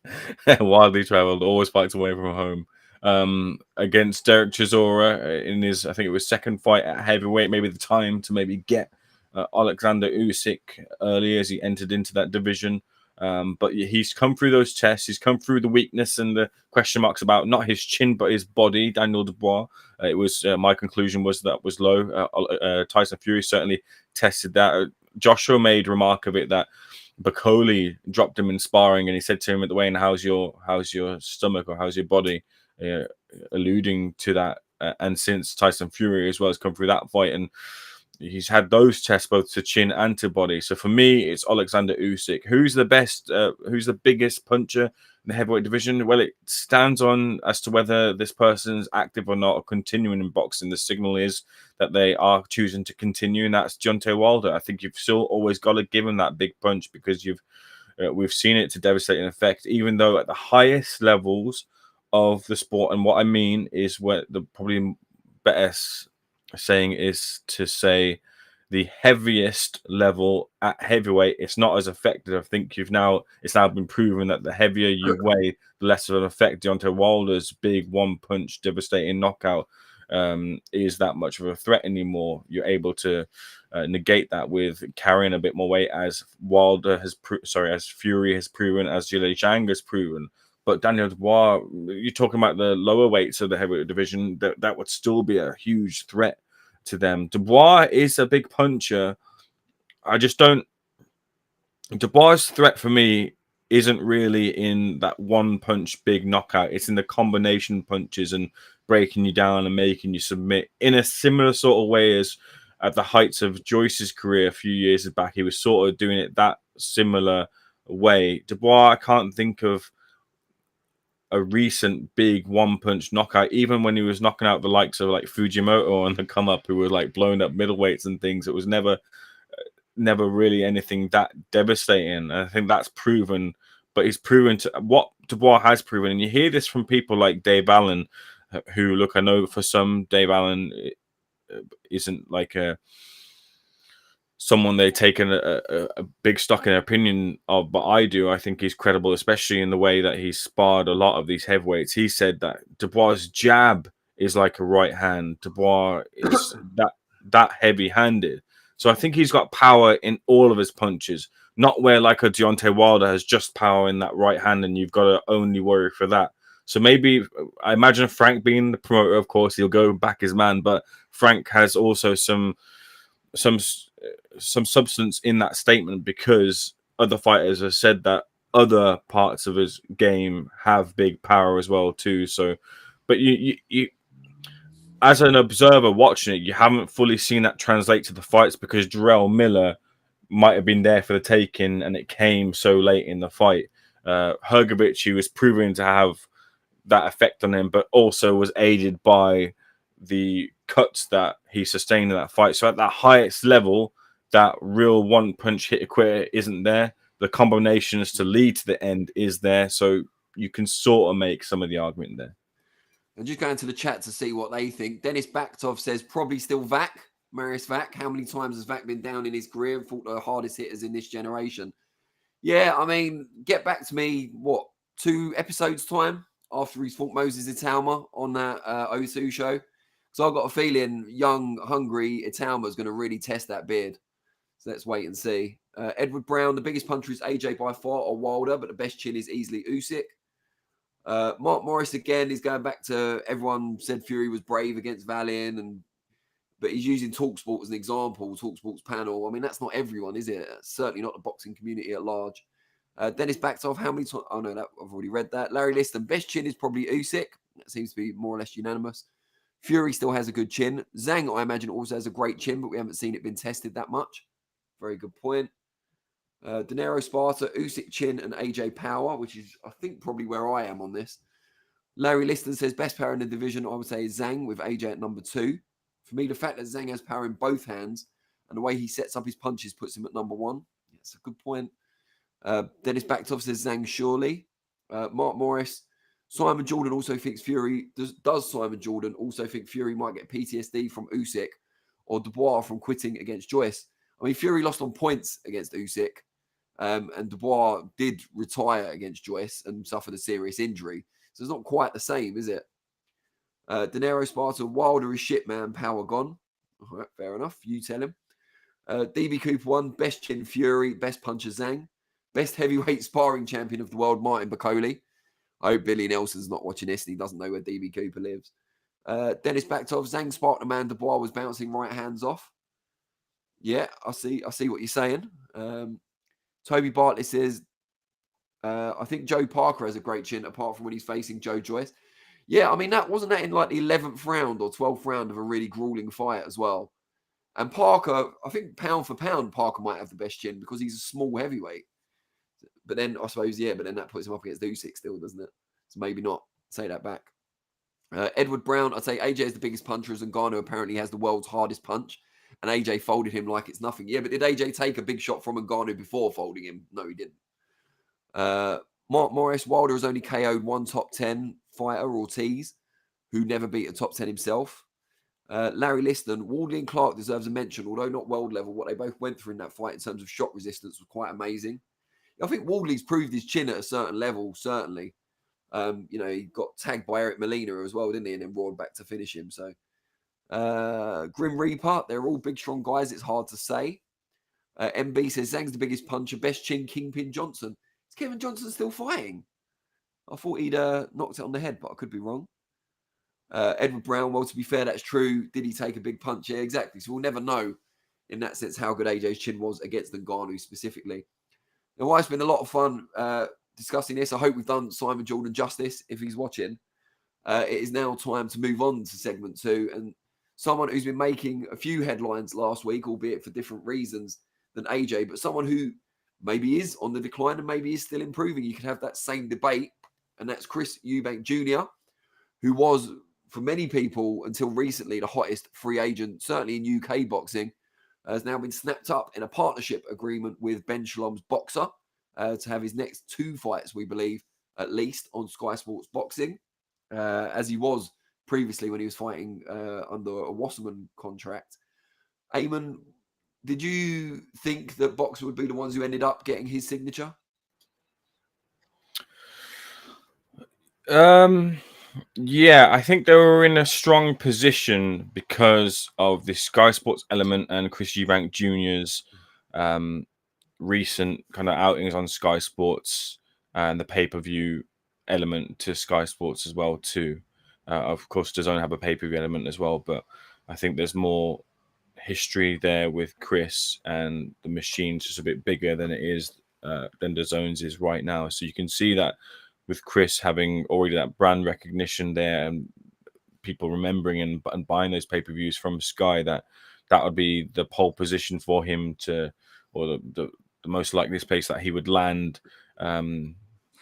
Widely travelled, always fights away from home. Against Derek Chisora in his, I think it was second fight at heavyweight, maybe the time to maybe get Alexander Usyk early as he entered into that division. But he's come through those tests. He's come through the weakness and the question marks about not his chin, but his body, Daniel Dubois. It was my conclusion was that was low. Tyson Fury certainly tested that. Joshua made remark of it that Bacoli dropped him in sparring, and he said to him at the weigh-in, how's your stomach or how's your body? Alluding to that. And since Tyson Fury as well has come through that fight, and he's had those tests both to chin and to body. So for me, it's Alexander Usyk. Who's the best? Who's the biggest puncher in the heavyweight division? Well, it stands on as to whether this person's active or not, or continuing in boxing. The signal is that they are choosing to continue, and that's Deontay Wilder. I think you've still always got to give him that big punch because we've seen it to devastating effect, even though at the highest levels of the sport. And what I mean is where the probably better saying is to say the heaviest level at heavyweight, it's not as effective. I think it's now been proven that the heavier you weigh, the less of an effect Deontay Wilder's big one punch devastating knockout is that much of a threat anymore. You're able to negate that with carrying a bit more weight, as as Fury has proven, as Zhilei Zhang has proven. But Daniel Dubois, you're talking about the lower weights of the heavyweight division, that would still be a huge threat to them. Dubois is a big puncher. I just don't. Dubois' threat for me isn't really in that one punch big knockout. It's in the combination punches and breaking you down and making you submit in a similar sort of way as at the heights of Joyce's career a few years back. He was sort of doing it that similar way. Dubois, I can't think of a recent big one punch knockout, even when he was knocking out the likes of like Fujimoto on the come up, who were like blowing up middleweights and things. It was never really anything that devastating. I think that's proven, but he's proven to what Dubois has proven. And you hear this from people like Dave Allen, who, look, I know for some Dave Allen isn't like someone they take a big stock in their opinion of, but I do. I think he's credible, especially in the way that he's sparred a lot of these heavyweights. He said that Dubois' jab is like a right hand. Dubois is that heavy-handed. So I think he's got power in all of his punches, not where like a Deontay Wilder has just power in that right hand and you've got to only worry for that. So maybe, I imagine Frank being the promoter, of course, he'll go back his man, but Frank has also some substance in that statement, because other fighters have said that other parts of his game have big power as well too. So, but you as an observer watching it, you haven't fully seen that translate to the fights, because Jarrell Miller might have been there for the taking and it came so late in the fight. Hrgovic, he was proving to have that effect on him, but also was aided by the cuts that he sustained in that fight. So at that highest level, that real one punch hit quitter isn't there. The combinations to lead to the end is there. So you can sort of make some of the argument there. And just going to the chat to see what they think. Dennis Baktov says probably still Vac, Marius Vac. How many times has Vac been down in his career and fought the hardest hitters in this generation? Yeah, I mean, get back to me, 2 episodes time after he's fought Moses Italma on that O2 show. So I've got a feeling young, hungry Italma is going to really test that beard. So let's wait and see. Edward Brown, the biggest puncher is AJ by far or Wilder, but the best chin is easily Usyk. Mark Morris again is going back to everyone said Fury was brave against Valin, but he's using Talksport as an example, Talksport's panel. I mean, that's not everyone, is it? Certainly not the boxing community at large. Dennis Baktov, how many times? Oh, no, I've already read that. Larry Liston, best chin is probably Usyk. That seems to be more or less unanimous. Fury still has a good chin. Zhang, I imagine, also has a great chin, but we haven't seen it been tested that much. Very good point. Dinero Sparta, Usyk chin and AJ power, which is, I think, probably where I am on this. Larry Liston says best power in the division, I would say, is Zhang with AJ at number 2. For me, the fact that Zhang has power in both hands and the way he sets up his punches puts him at number 1. That's a good point. Dennis Baktov says Zhang surely. Mark Morris, Simon Jordan also thinks Fury. Does Simon Jordan also think Fury might get PTSD from Usyk or Dubois from quitting against Joyce? I mean, Fury lost on points against Usyk. And Dubois did retire against Joyce and suffered a serious injury. So it's not quite the same, is it? Dinero Sparta, Wilder is shit, man. Power gone. All right, fair enough. You tell him. DB Cooper won. Best chin, Fury. Best puncher, Zhang. Best heavyweight sparring champion of the world, Martin Bacoli. I hope Billy Nelson's not watching this and he doesn't know where DB Cooper lives. Dennis Baktov, Zhang sparked a man. Dubois was bouncing right hands off. Yeah, I see what you're saying. Toby Bartlett says, I think Joe Parker has a great chin, apart from when he's facing Joe Joyce. Yeah, I mean, wasn't that in like the 11th round or 12th round of a really grueling fight as well? And Parker, I think pound for pound, Parker might have the best chin because he's a small heavyweight. But then I suppose, but then that puts him up against Usyk still, doesn't it? So maybe not. Say that back. Edward Brown, I'd say AJ is the biggest puncher, and Ngannou apparently has the world's hardest punch. And AJ folded him like it's nothing. Yeah, but did AJ take a big shot from Ngannou before folding him? No, he didn't. Mark Morris, Wilder has only KO'd one top 10 fighter, Ortiz, who never beat a top 10 himself. Larry Liston, Wardley and Clark deserves a mention, although not world level. What they both went through in that fight in terms of shot resistance was quite amazing. I think Wardley's proved his chin at a certain level, certainly. He got tagged by Eric Molina as well, didn't he? And then roared back to finish him. So, Grim Reaper, they're all big, strong guys. It's hard to say. MB says Zhang's the biggest puncher, best chin, Kingpin Johnson. Is Kevin Johnson still fighting? I thought he'd knocked it on the head, but I could be wrong. Edward Brown, well, to be fair, that's true. Did he take a big punch? Yeah, exactly. So we'll never know in that sense how good AJ's chin was against Ngannou specifically. Now, it's been a lot of fun discussing this. I hope we've done Simon Jordan justice if he's watching. It is now time to move on to segment 2. And someone who's been making a few headlines last week, albeit for different reasons than AJ, but someone who maybe is on the decline and maybe is still improving. You could have that same debate, and that's Chris Eubank Jr., who was, for many people until recently, the hottest free agent, certainly in UK boxing, has now been snapped up in a partnership agreement with Ben Shalom's Boxer to have his next 2 fights, we believe, at least, on Sky Sports Boxing, as he was previously when he was fighting under a Wasserman contract. Ayman, did you think that Boxer would be the ones who ended up getting his signature? Yeah, I think they were in a strong position because of the Sky Sports element and Chris Eubank Jr.'s recent kind of outings on Sky Sports and the pay-per-view element to Sky Sports as well too. Of course, DAZN have a pay-per-view element as well, but I think there's more history there with Chris, and the machine's just a bit bigger than it is than DAZN's is right now. So you can see that with Chris having already that brand recognition there and people remembering and buying those pay-per-views from Sky, that would be the pole position for him to, or the most likely place that he would land,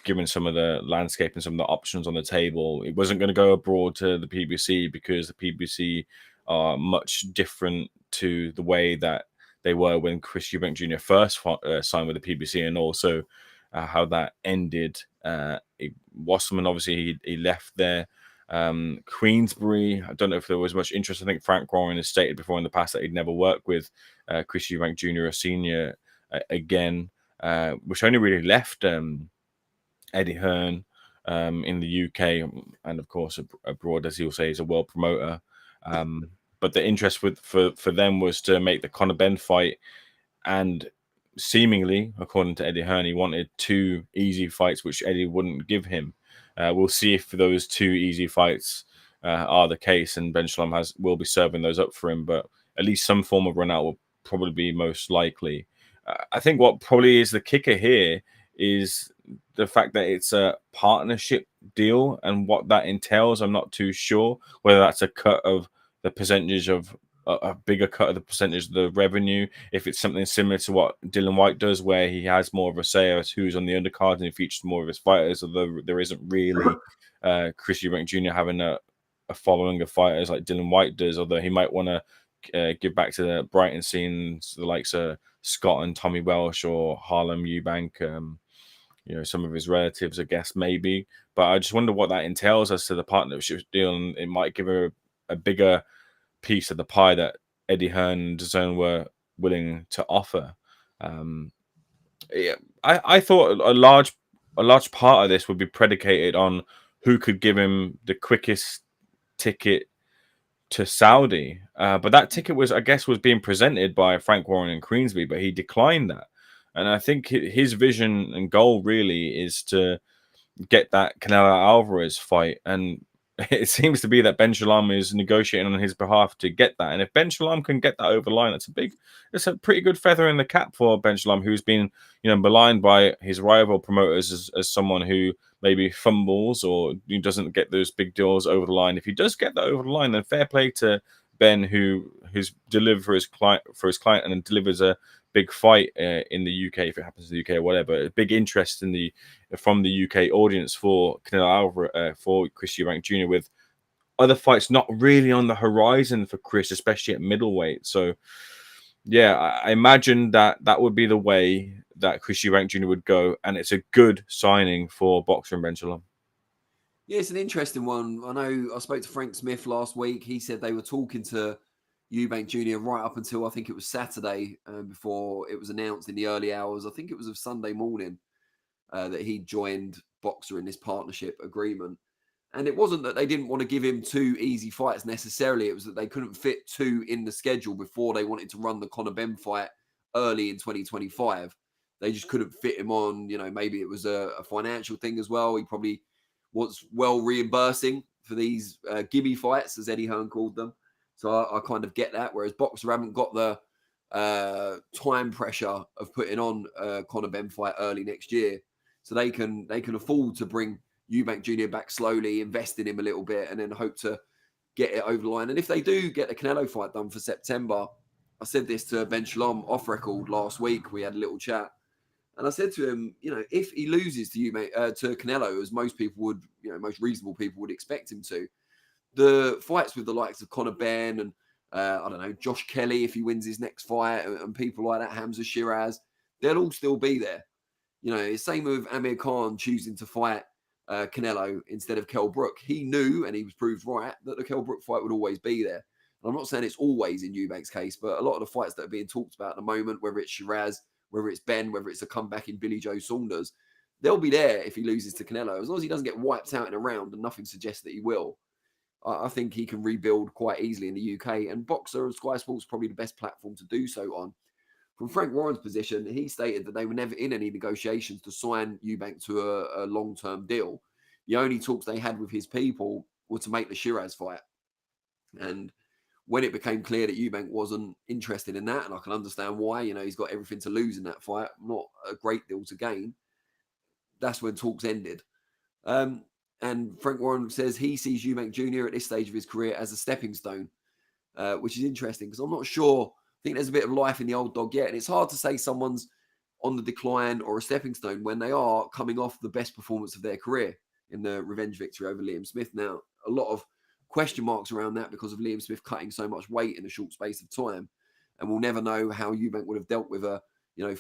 given some of the landscape and some of the options on the table. It wasn't going to go abroad to the PBC because the PBC are much different to the way that they were when Chris Eubank Jr. first signed with the PBC, and also how that ended. Wasserman, obviously, he left there. Queensbury, I don't know if there was much interest. I think Frank Warren has stated before in the past that he'd never worked with Chris Eubank Jr. or Senior again, which only really left Eddie Hearn in the UK, and of course abroad, as he'll say, he's a world promoter. But the interest for them was to make the Conor Benn fight, and seemingly, according to Eddie Hearn, he wanted 2 easy fights, which Eddie wouldn't give him. We'll see if those 2 easy fights are the case, and Ben Shalom will be serving those up for him. But at least some form of run out will probably be most likely. I think what probably is the kicker here is the fact that it's a partnership deal, and what that entails, I'm not too sure. Whether that's a cut of the percentage of a bigger cut of the percentage of the revenue, if it's something similar to what Dylan White does, where he has more of a say as who's on the undercard and he features more of his fighters, although there isn't really Chris Eubank Jr. having a following of fighters like Dylan White does, although he might want to give back to the Brighton scenes, the likes of Scott and Tommy Welsh or Harlem Eubank, some of his relatives, I guess, maybe. But I just wonder what that entails as to the partnership deal, and it might give a bigger piece of the pie that Eddie Hearn and DAZN were willing to offer. I thought a large part of this would be predicated on who could give him the quickest ticket to Saudi. But that ticket was, I guess, was being presented by Frank Warren and Queensby, but he declined that. And I think his vision and goal really is to get that Canelo Alvarez fight. And it seems to be that Ben Shalom is negotiating on his behalf to get that. And if Ben Shalom can get that over the line, it's a pretty good feather in the cap for Ben Shalom, who's been, maligned by his rival promoters as someone who maybe fumbles or doesn't get those big deals over the line. If he does get that over the line, then fair play to Ben, who's delivered for his client and then delivers a big fight in the UK, if it happens in the UK or whatever. A big interest from the UK audience for Canelo Alvarez, for Chris Eubank Jr., with other fights not really on the horizon for Chris, especially at middleweight. So, yeah, I imagine that would be the way that Chris Eubank Jr. would go, and it's a good signing for boxer and Ben Shalom. Yeah, it's an interesting one. I know I spoke to Frank Smith last week. He said they were talking to Eubank Jr. right up until I think it was Saturday before it was announced in the early hours. I think it was of Sunday morning that he joined Boxer in this partnership agreement. And it wasn't that they didn't want to give him 2 easy fights necessarily. It was that they couldn't fit 2 in the schedule before they wanted to run the Conor Ben fight early in 2025. They just couldn't fit him on. Maybe it was a financial thing as well. He probably was well reimbursing for these gimme fights, as Eddie Hearn called them. So I kind of get that. Whereas Boxer haven't got the time pressure of putting on a Conor Ben fight early next year. So they can afford to bring Eubank Jr. back slowly, invest in him a little bit, and then hope to get it over the line. And if they do get the Canelo fight done for September, I said this to Ben Shalom off record last week. We had a little chat. And I said to him, if he loses to to Canelo, as most people would, most reasonable people would expect him to, the fights with the likes of Conor Ben and, I don't know, Josh Kelly, if he wins his next fight, and people like that, Hamza Shiraz, they'll all still be there. Same with Amir Khan choosing to fight Canelo instead of Kell Brook. He knew, and he was proved right, that the Kell Brook fight would always be there. And I'm not saying it's always in Eubank's case, but a lot of the fights that are being talked about at the moment, whether it's Shiraz, whether it's Ben, whether it's a comeback in Billy Joe Saunders, they'll be there if he loses to Canelo. As long as he doesn't get wiped out in a round, and nothing suggests that he will, I think he can rebuild quite easily in the UK. And Boxer and Sky Sports probably the best platform to do so on. From Frank Warren's position, he stated that they were never in any negotiations to sign Eubank to a long-term deal. The only talks they had with his people were to make the Shiraz fight. And when it became clear that Eubank wasn't interested in that, and I can understand why, he's got everything to lose in that fight, not a great deal to gain, that's when talks ended. And Frank Warren says he sees Eubank Jr. at this stage of his career as a stepping stone, which is interesting because I'm not sure. I think there's a bit of life in the old dog yet. And it's hard to say someone's on the decline or a stepping stone when they are coming off the best performance of their career in the revenge victory over Liam Smith. Now, a lot of question marks around that because of Liam Smith cutting so much weight in a short space of time. And we'll never know how Eubank would have dealt with a,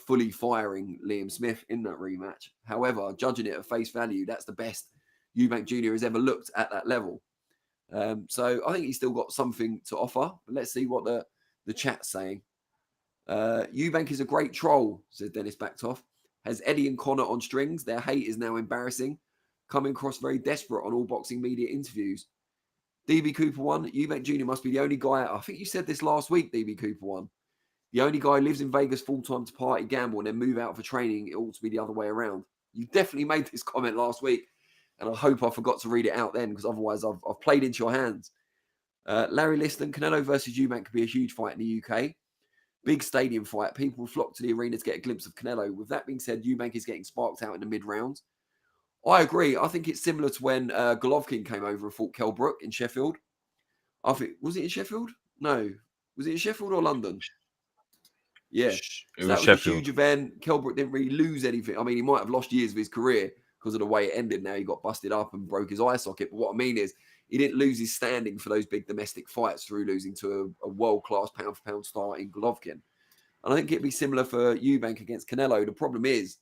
fully firing Liam Smith in that rematch. However, judging it at face value, that's the best Eubank Jr. has ever looked at that level. So I think he's still got something to offer. But let's see what the chat's saying. Eubank is a great troll, said Dennis Backtoff. Has Eddie and Conor on strings. Their hate is now embarrassing. Coming across very desperate on all boxing media interviews. DB Cooper 1, Eubank Jr. must be the only guy, I think you said this last week, DB Cooper 1. The only guy who lives in Vegas full-time to party, gamble, and then move out for training. It ought to be the other way around. You definitely made this comment last week, and I hope I forgot to read it out then, because otherwise I've played into your hands. Larry Liston, Canelo versus Eubank could be a huge fight in the UK. Big stadium fight. People flock to the arena to get a glimpse of Canelo. With that being said, Eubank is getting sparked out in the mid-rounds. I agree. I think it's similar to when Golovkin came over and fought Kell Brook in Sheffield. I think, was it in Sheffield? No. Was it in Sheffield or London? Yeah. So that was Sheffield. A huge event. Kell Brook didn't really lose anything. I mean, he might have lost years of his career because of the way it ended. Now he got busted up and broke his eye socket. But what I mean is, he didn't lose his standing for those big domestic fights through losing to a world-class pound-for-pound star in Golovkin. And I think it'd be similar for Eubank against Canelo. The problem is,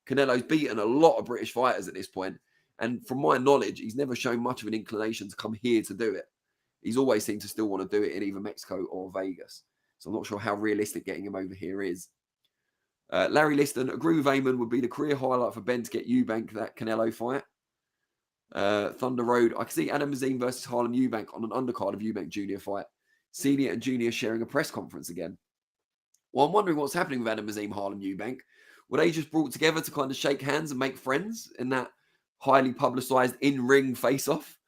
Canelo's beaten a lot of British fighters at this point. And from my knowledge, he's never shown much of an inclination to come here to do it. He's always seemed to still want to do it in either Mexico or Vegas. So I'm not sure how realistic getting him over here is. Larry Liston, agree with Ayman, would be the career highlight for Ben to get Eubank that Canelo fight. Thunder Road. I can see Adam Azim versus Harlem Eubank on an undercard of Eubank Jr. fight. Senior and Junior sharing a press conference again. Well, I'm wondering what's happening with Adam Azim, Harlem Eubank. Were they just brought together to kind of shake hands and make friends in that highly publicized in-ring face-off?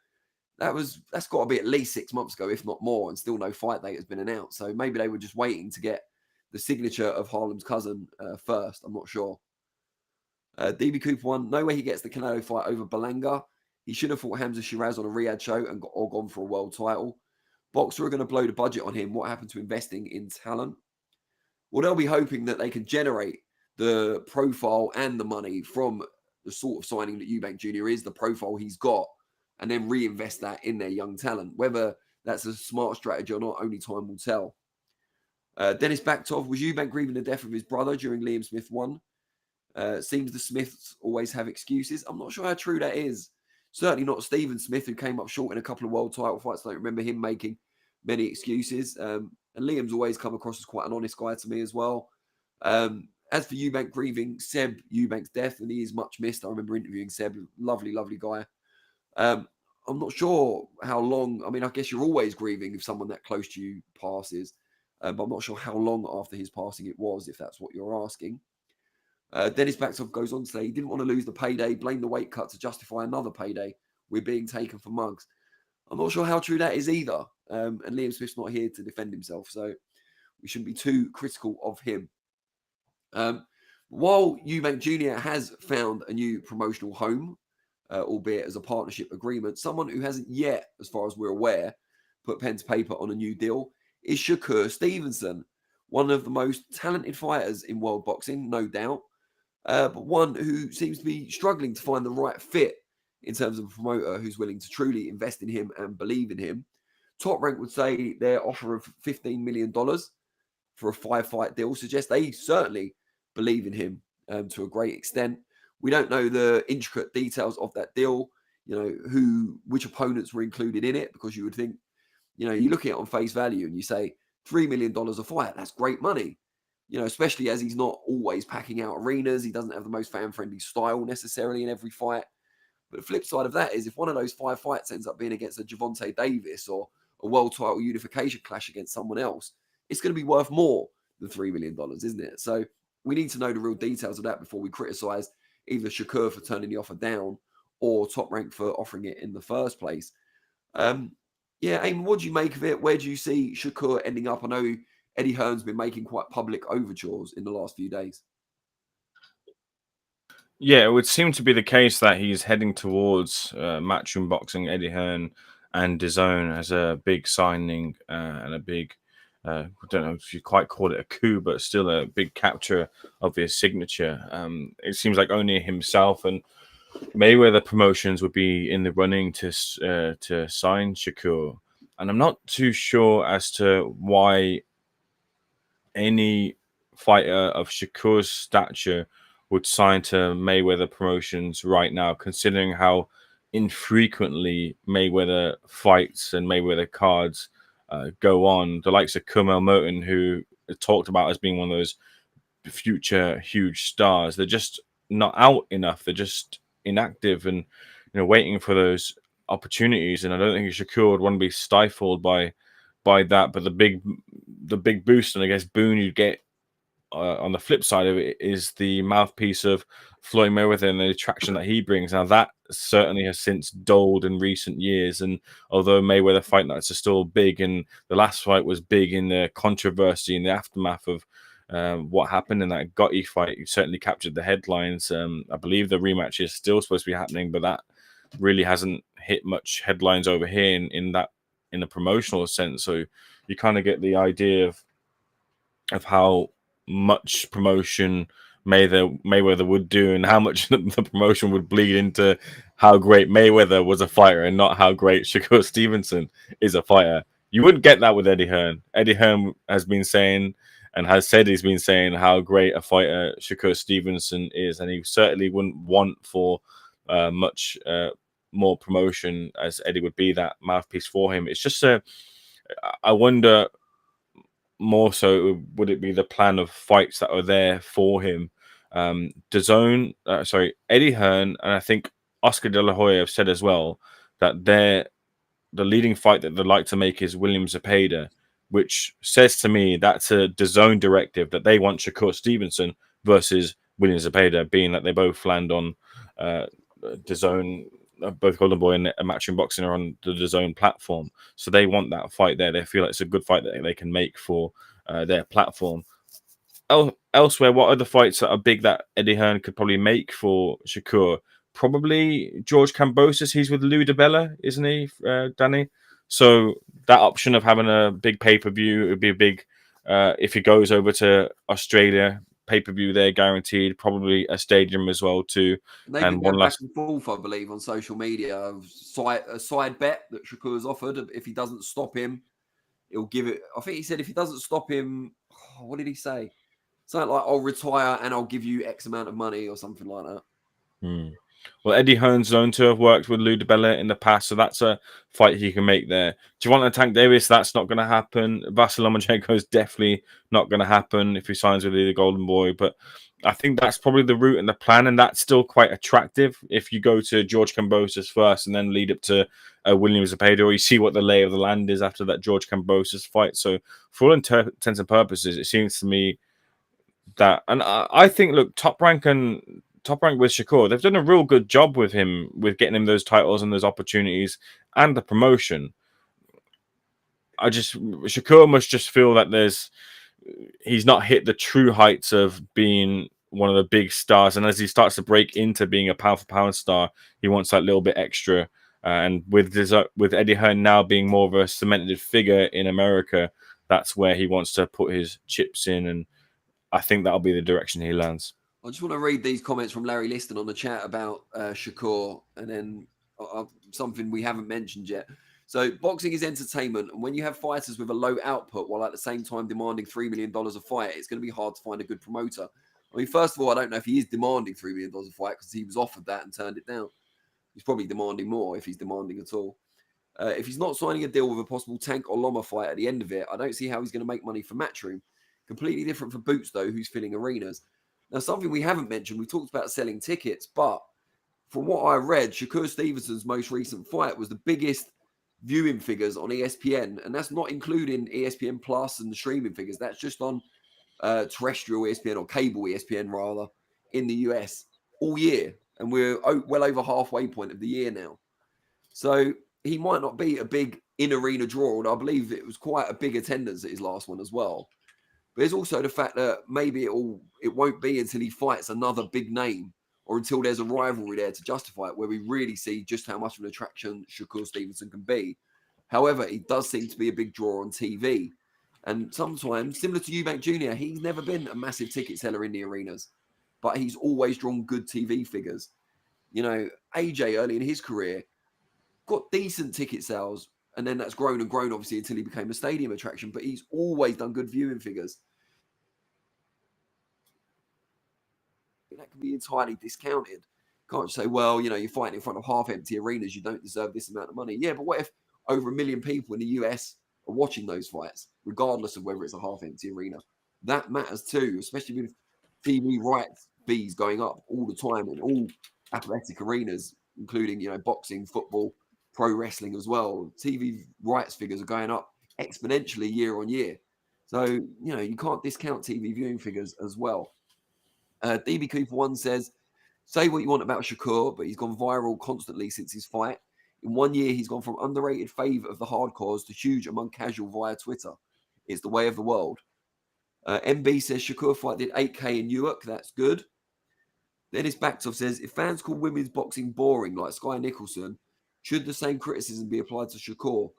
That's got to be at least 6 months ago, if not more, and still no fight date has been announced. So maybe they were just waiting to get the signature of Harlem's cousin first. I'm not sure. DB Cooper won. No way he gets the Canelo fight over Belanga. He should have fought Hamza Shiraz on a Riyadh show and gone for a world title. Boxer are going to blow the budget on him. What happened to investing in talent? Well, they'll be hoping that they can generate the profile and the money from the sort of signing that Eubank Jr. is, the profile he's got, and then reinvest that in their young talent. Whether that's a smart strategy or not, only time will tell. Dennis Baktov, was Eubank grieving the death of his brother during Liam Smith 1? Seems the Smiths always have excuses. I'm not sure how true that is. Certainly not Stephen Smith, who came up short in a couple of world title fights. I don't remember him making many excuses. And Liam's always come across as quite an honest guy to me as well. As for Eubank grieving Seb Eubank's death, and he is much missed. I remember interviewing Seb, lovely, lovely guy. I'm not sure how long. I mean, I guess you're always grieving if someone that close to you passes. But I'm not sure how long after his passing it was, if that's what you're asking. Dennis Baktov goes on to say he didn't want to lose the payday, blame the weight cut to justify another payday. We're being taken for mugs. I'm not sure how true that is either. And Liam Smith's not here to defend himself, so we shouldn't be too critical of him. While Eubank Jr. has found a new promotional home, albeit as a partnership agreement, someone who hasn't yet, as far as we're aware, put pen to paper on a new deal is Shakur Stevenson, one of the most talented fighters in world boxing, no doubt, but one who seems to be struggling to find the right fit in terms of a promoter who's willing to truly invest in him and believe in him. Top Rank would say their offer of $15 million for a 5-fight deal suggests they certainly believe in him to a great extent. We don't know the intricate details of that deal, which opponents were included in it, because you would think, you look at it on face value and you say $3 million a fight, that's great money. Especially as he's not always packing out arenas. He doesn't have the most fan-friendly style necessarily in every fight. But the flip side of that is if one of those 5 fights ends up being against a Gervonta Davis or a world title unification clash against someone else, it's going to be worth more than $3 million, isn't it? So we need to know the real details of that before we criticize either Shakur for turning the offer down or Top Rank for offering it in the first place. Ayman, what do you make of it? Where do you see Shakur ending up? I know Eddie Hearn's been making quite public overtures in the last few days. Yeah, it would seem to be the case that he's heading towards Matchroom Boxing, Eddie Hearn, and DAZN as a big signing and a big, I don't know if you quite call it a coup, but still a big capture of his signature. It seems like only himself and Mayweather Promotions would be in the running to sign Shakur. And I'm not too sure as to why any fighter of Shakur's stature would sign to Mayweather Promotions right now, considering how infrequently Mayweather fights and Mayweather cards go on. The likes of Kumel Moten, who are talked about as being one of those future huge stars, they're just not out enough. They're just inactive and waiting for those opportunities. And I don't think Shakur would want to be stifled by that. But the big boost and I guess boon you'd get on the flip side of it is the mouthpiece of Floyd Mayweather and the attraction that he brings. Now that certainly has since dulled in recent years, and although Mayweather fight nights are still big, and the last fight was big in the controversy in the aftermath of what happened in that Gotti fight, he certainly captured the headlines. I believe the rematch is still supposed to be happening, but that really hasn't hit much headlines over here in a promotional sense. So you kind of get the idea of how much promotion Mayweather would do and how much the promotion would bleed into how great Mayweather was a fighter and not how great Shakur Stevenson is a fighter. You wouldn't get that with Eddie Hearn. Eddie Hearn has been saying and has said he's been saying how great a fighter Shakur Stevenson is, and he certainly wouldn't want for much more promotion, as Eddie would be that mouthpiece for him. It's just I wonder more so, would it be the plan of fights that are there for him? DAZN, Eddie Hearn, and I think Oscar De La Hoya have said as well that the leading fight that they'd like to make is William Zepeda, which says to me that's a DAZN directive that they want Shakur Stevenson versus William Zepeda, being that they both land on DAZN. Both Golden Boy and Matchroom Boxing are on the DAZN platform, so they want that fight there. They feel like it's a good fight that they can make for their platform. Elsewhere, what other fights that are big that Eddie Hearn could probably make for Shakur? Probably George Kambosos. He's with Lou DiBella, isn't he, Danny? So that option of having a big pay-per-view would be a big, if he goes over to Australia, pay-per-view there guaranteed, probably a stadium as well too. And they've been going back and forth, I believe, on social media. A side bet that Shakur's offered. If he doesn't stop him, he'll give it. I think he said if he doesn't stop him, what did he say? Something like, I'll retire and I'll give you X amount of money or something like that. Well, Eddie Hearn's known to have worked with Lou DiBella in the past, so that's a fight he can make there. Do you want to Tank Davis? That's not going to happen. Vasyl Lomachenko is definitely not going to happen if he signs with the Golden Boy. But I think that's probably the route and the plan, and that's still quite attractive if you go to George Kambosos first and then lead up to William Zepeda, or you see what the lay of the land is after that George Kambosos fight. So for all intents and purposes, it seems to me that, and I think, look, Top Rank with Shakur, they've done a real good job with him, with getting him those titles and those opportunities and the promotion. Shakur must just feel that he's not hit the true heights of being one of the big stars, and as he starts to break into being a pound for pound star, he wants that little bit extra. And with Eddie Hearn now being more of a cemented figure in America, that's where he wants to put his chips in, and I think that'll be the direction he lands. I just want to read these comments from Larry Liston on the chat about Shakur, and then something we haven't mentioned yet. So boxing is entertainment, and when you have fighters with a low output while at the same time demanding $3 million a fight, it's going to be hard to find a good promoter. I mean, first of all, I don't know if he is demanding $3 million a fight, because he was offered that and turned it down. He's probably demanding more, if he's demanding at all. If he's not signing a deal with a possible Tank or Loma fight at the end of it, I don't see how he's going to make money for Matchroom. Completely different for Boots, though, who's filling arenas. Now, something we haven't mentioned, we talked about selling tickets, but from what I read, Shakur Stevenson's most recent fight was the biggest viewing figures on ESPN, and that's not including ESPN Plus and the streaming figures. That's just on terrestrial ESPN, or cable ESPN rather, in the US all year, and we're well over halfway point of the year now. So he might not be a big in-arena draw, and I believe it was quite a big attendance at his last one as well. But there's also the fact that maybe it won't be until he fights another big name, or until there's a rivalry there to justify it, where we really see just how much of an attraction Shakur Stevenson can be. However, he does seem to be a big draw on TV. And sometimes, similar to Eubank Jr., he's never been a massive ticket seller in the arenas, but he's always drawn good TV figures. You know, AJ early in his career got decent ticket sales, and then that's grown and grown, obviously, until he became a stadium attraction. But he's always done good viewing figures. That can be entirely discounted. Can't say, well, you know, you're fighting in front of half-empty arenas, you don't deserve this amount of money. Yeah, but what if over 1 million people in the US are watching those fights, regardless of whether it's a half-empty arena? That matters too, especially with TV rights fees going up all the time in all athletic arenas, including, you know, boxing, football, pro wrestling as well. TV rights figures are going up exponentially year on year. So, you know, you can't discount TV viewing figures as well. DB Cooper 1 says, say what you want about Shakur, but he's gone viral constantly since his fight. In 1 year, he's gone from underrated favourite of the hardcores to huge among casual via Twitter. It's the way of the world. MB says Shakur fight did 8K in Newark. That's good. Dennis Baktov says, if fans call women's boxing boring like Sky Nicholson, should the same criticism be applied to Shakur?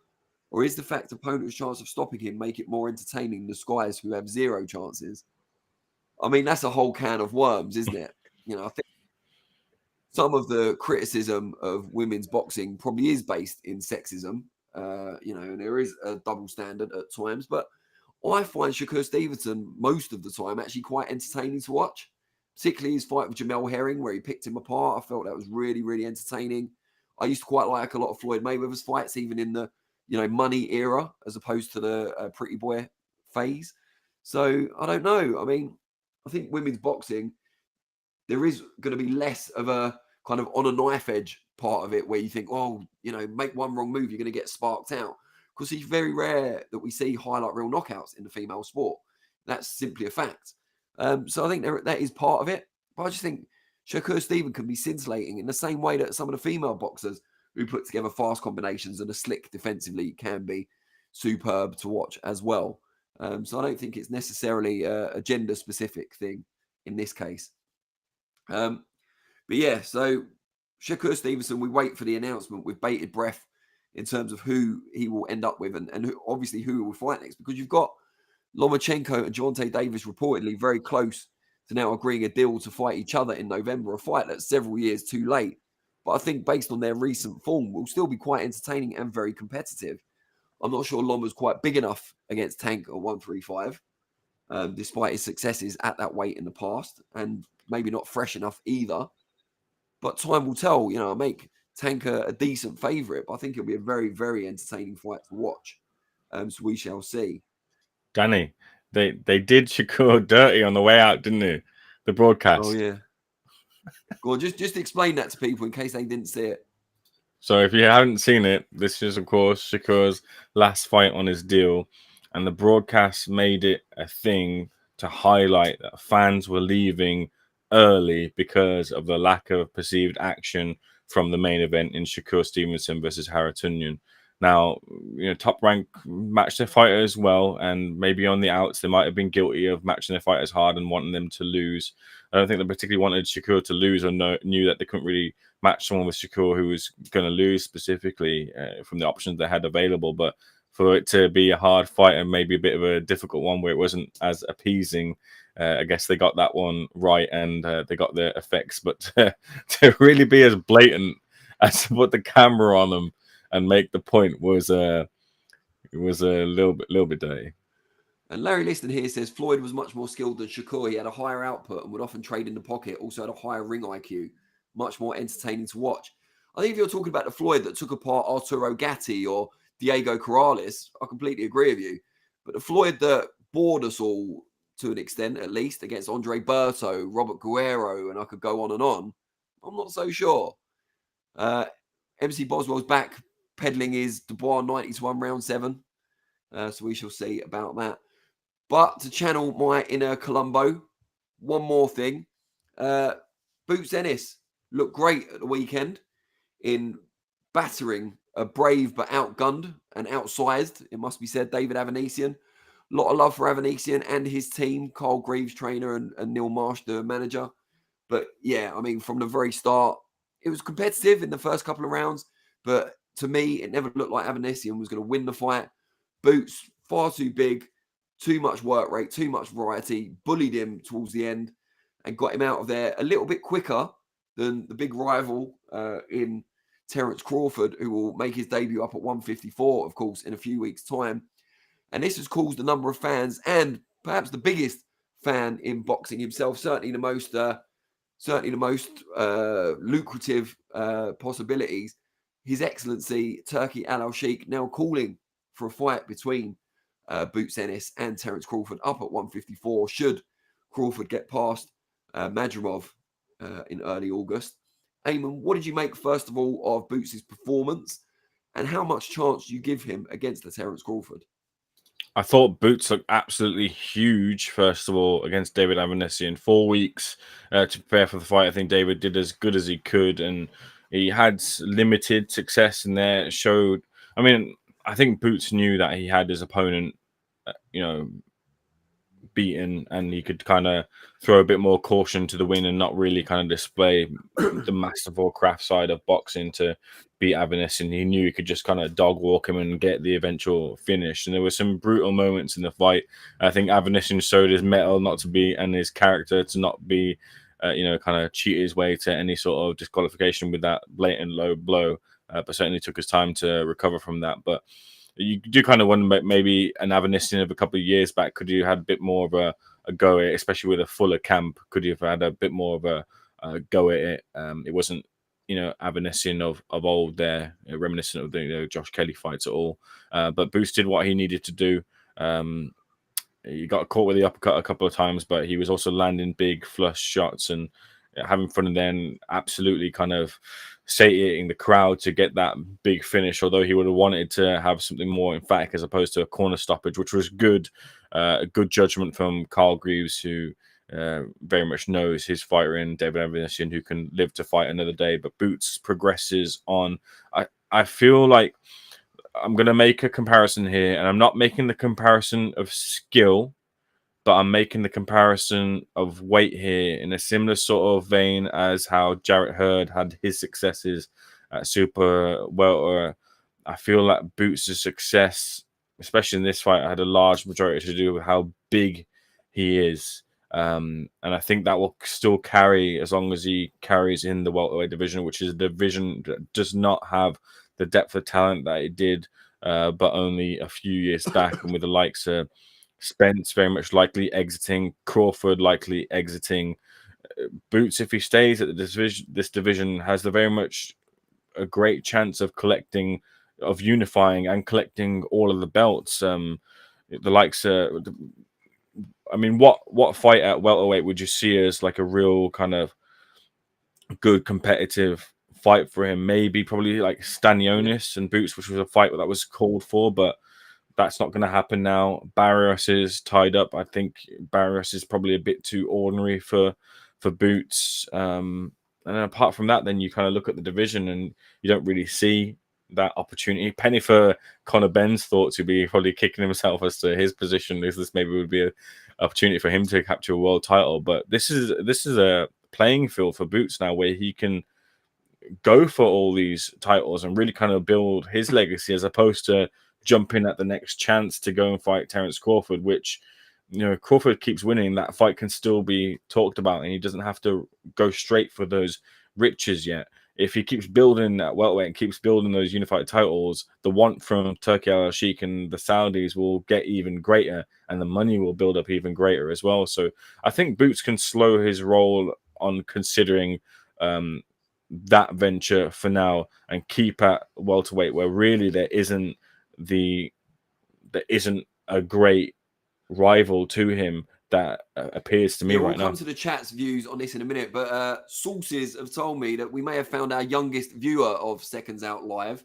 Or is the fact opponent's chance of stopping him make it more entertaining than the Skies who have zero chances? I mean, that's a whole can of worms, isn't it? You know, I think some of the criticism of women's boxing probably is based in sexism, you know, and there is a double standard at times. But I find Shakur Stevenson most of the time actually quite entertaining to watch, particularly his fight with Jamel Herring, where he picked him apart. I felt that was really, really entertaining. I used to quite like a lot of Floyd Mayweather's fights, even in the, you know, money era, as opposed to the pretty boy phase. So I don't know. I mean, I think women's boxing, there is going to be less of a kind of on a knife edge part of it where you think, oh, you know, make one wrong move, you're going to get sparked out. Because it's very rare that we see highlight reel knockouts in the female sport. That's simply a fact. So I think that is part of it. But I just think Shakur Stevenson can be scintillating in the same way that some of the female boxers who put together fast combinations and are slick defensively can be superb to watch as well. So I don't think it's necessarily a gender-specific thing in this case. But yeah, so Shakur Stevenson, we wait for the announcement with bated breath in terms of who he will end up with and obviously who he will fight next, because you've got Lomachenko and Gervonta Davis reportedly very close to now agreeing a deal to fight each other in November, a fight that's several years too late. But I think based on their recent form, will still be quite entertaining and very competitive. I'm not sure Loma's quite big enough against Tank at 135, despite his successes at that weight in the past, and maybe not fresh enough either. But time will tell. You know, I make Tank a decent favourite, but I think it'll be a very, very entertaining fight to watch. So we shall see. Danny, they did Shakur dirty on the way out, didn't they? The broadcast. Oh yeah. Go on, just explain that to people in case they didn't see it. So if you haven't seen it, this is of course Shakur's last fight on his deal, and the broadcast made it a thing to highlight that fans were leaving early because of the lack of perceived action from the main event in Shakur Stevenson versus Haratunyan. Now, you know, Top Rank matched their fighters well, and maybe on the outs they might have been guilty of matching their fighters hard and wanting them to lose. I don't think they particularly wanted Shakur to lose, or knew that they couldn't really match someone with Shakur who was going to lose specifically from the options they had available. But for it to be a hard fight and maybe a bit of a difficult one where it wasn't as appeasing, I guess they got that one right, and they got the effects. But to really be as blatant as to put the camera on them and make the point was it was a little bit dirty. And Larry Liston here says Floyd was much more skilled than Shakur. He had a higher output and would often trade in the pocket. Also had a higher ring IQ. Much more entertaining to watch. I think if you're talking about the Floyd that took apart Arturo Gatti or Diego Corrales, I completely agree with you. But the Floyd that bored us all to an extent, at least, against Andre Berto, Robert Guerrero, and I could go on, I'm not so sure. MC Boswell's back peddling his Dubois 90-1 round 7. So we shall see about that. But to channel my inner Columbo, one more thing. Boots Ennis looked great at the weekend in battering a brave but outgunned and outsized, it must be said, David Avanesian. A lot of love for Avanesian and his team, Carl Greaves, trainer, and Neil Marsh, the manager. But yeah, I mean, from the very start, it was competitive in the first couple of rounds. But to me, it never looked like Avanesian was going to win the fight. Boots, far too big, too much work rate, too much variety, bullied him towards the end and got him out of there a little bit quicker than the big rival in Terence Crawford, who will make his debut up at 154, of course, in a few weeks' time. And this has caused a number of fans, and perhaps the biggest fan in boxing himself, certainly the most lucrative possibilities, His Excellency Turki Alalshikh now calling for a fight between Boots Ennis and Terence Crawford up at 154 should Crawford get past Madrimov in early August. Ayman, what did you make, first of all, of Boots' performance, and how much chance do you give him against the Terence Crawford? I thought Boots looked absolutely huge, first of all, against David Avanesian. 4 weeks to prepare for the fight. I think David did as good as he could, and he had limited success in there. I think Boots knew that he had his opponent, beaten, and he could kind of throw a bit more caution to the wind and not really kind of display the masterful craft side of boxing to beat Avanesian. He knew he could just kind of dog walk him and get the eventual finish. And there were some brutal moments in the fight. I think Avanesian showed his mettle not to be, and his character to not be, kind of cheat his way to any sort of disqualification with that blatant low blow. But certainly took his time to recover from that. But you do kind of wonder, maybe an Avanesian of a couple of years back, could you had a bit more of a go at it, especially with a fuller camp? Could you have had a bit more of a go at it? It wasn't, Avanesian of old there, reminiscent of the Josh Kelly fights at all. But Boots did what he needed to do. He got caught with the uppercut a couple of times, but he was also landing big flush shots, and having fun and then absolutely kind of satiating the crowd to get that big finish, although he would have wanted to have something more emphatic as opposed to a corner stoppage, which was good. A good judgment from Carl Greaves, who very much knows his fighter in David Evanesian, who can live to fight another day. But Boots progresses on. I feel like I'm going to make a comparison here, and I'm not making the comparison of skill, but I'm making the comparison of weight here in a similar sort of vein as how Jarrett Hurd had his successes at super welter. I feel like Boots' success, especially in this fight, had a large majority to do with how big he is. And I think that will still carry as long as he carries in the welterweight division, which is a division that does not have the depth of talent that it did, but only a few years back, and with the likes of Spence very much likely exiting, Crawford likely exiting. Boots, if he stays at this division, has the very much a great chance of unifying and collecting all of the belts. The likes, I mean, what fight at welterweight would you see as like a real kind of good competitive fight for him? Maybe probably like Stanionis and Boots, which was a fight that was called for, but that's not going to happen now. Barrios is tied up. I think Barrios is probably a bit too ordinary for Boots. And apart from that, then you kind of look at the division and you don't really see that opportunity. Penny for Conor Ben's thought to be probably kicking himself as to his position. This maybe would be an opportunity for him to capture a world title. But this is a playing field for Boots now where he can go for all these titles and really kind of build his legacy, as opposed to jumping at the next chance to go and fight Terence Crawford, which, you know, Crawford keeps winning, that fight can still be talked about and he doesn't have to go straight for those riches yet. If he keeps building that welterweight and keeps building those unified titles, the want from Turki Alalshikh and the Saudis will get even greater and the money will build up even greater as well. So I think Boots can slow his roll on considering that venture for now and keep at welterweight, where really there isn't a great rival to him that appears to me right now. We'll come to the chat's views on this in a minute, but sources have told me that we may have found our youngest viewer of Seconds Out Live.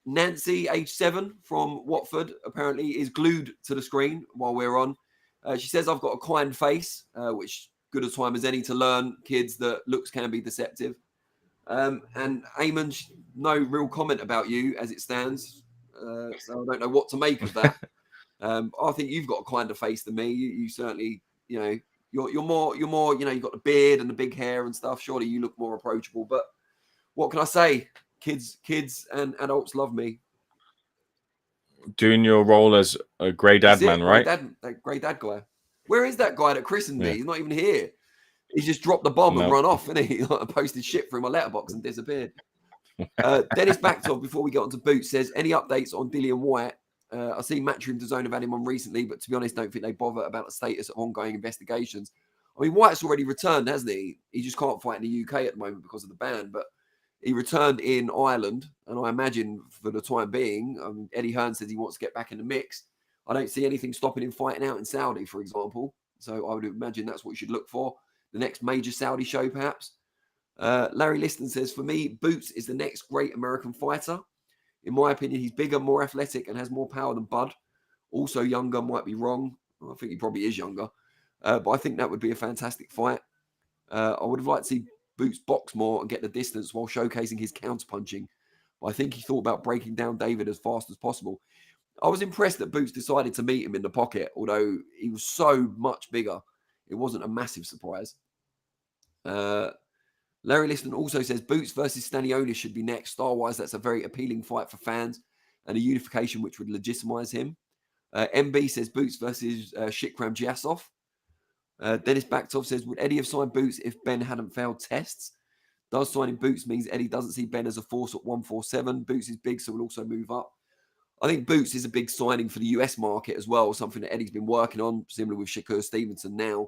Nancy, age 7, from Watford, apparently is glued to the screen while we're on. She says, I've got a kind face, which good a time as any to learn, kids, that looks can be deceptive. And Ayman, no real comment about you as it stands. So I don't know what to make of that. I think you've got a kinder face than me. You certainly, you know, you're more, you know, you've got the beard and the big hair and stuff. Surely you look more approachable. But what can I say? Kids and adults love me. Doing your role as a grey dad man, right? That grey dad guy. Where is that guy that christened me? He's not even here. He's just dropped the bomb and run off, and he posted shit through my letterbox and disappeared. Dennis Backtov, before we get on to Boots, says, any updates on Dillian White? I see Matchroom DAZN have had him on recently, but to be honest, don't think they bother about the status of ongoing investigations. I mean, White's already returned, hasn't he? He just can't fight in the UK at the moment because of the ban, but he returned in Ireland, and I imagine for the time being, Eddie Hearn says he wants to get back in the mix. I don't see anything stopping him fighting out in Saudi, for example. So I would imagine that's what you should look for. The next major Saudi show, perhaps. Larry Liston says, for me, Boots is the next great American fighter. In my opinion, he's bigger, more athletic, and has more power than Bud. Also younger, might be wrong. I think he probably is younger. But I think that would be a fantastic fight. I would have liked to see Boots box more and get the distance while showcasing his counter-punching. But I think he thought about breaking down David as fast as possible. I was impressed that Boots decided to meet him in the pocket, although he was so much bigger. It wasn't a massive surprise. Larry Liston also says Boots versus Stanionis should be next. Star-wise, that's a very appealing fight for fans and a unification which would legitimize him. MB says Boots versus Shikram Giasov. Dennis Backtov says, would Eddie have signed Boots if Ben hadn't failed tests? Does signing Boots means Eddie doesn't see Ben as a force at 147? Boots is big, so will also move up. I think Boots is a big signing for the US market as well, something that Eddie's been working on, similar with Shakur Stevenson now,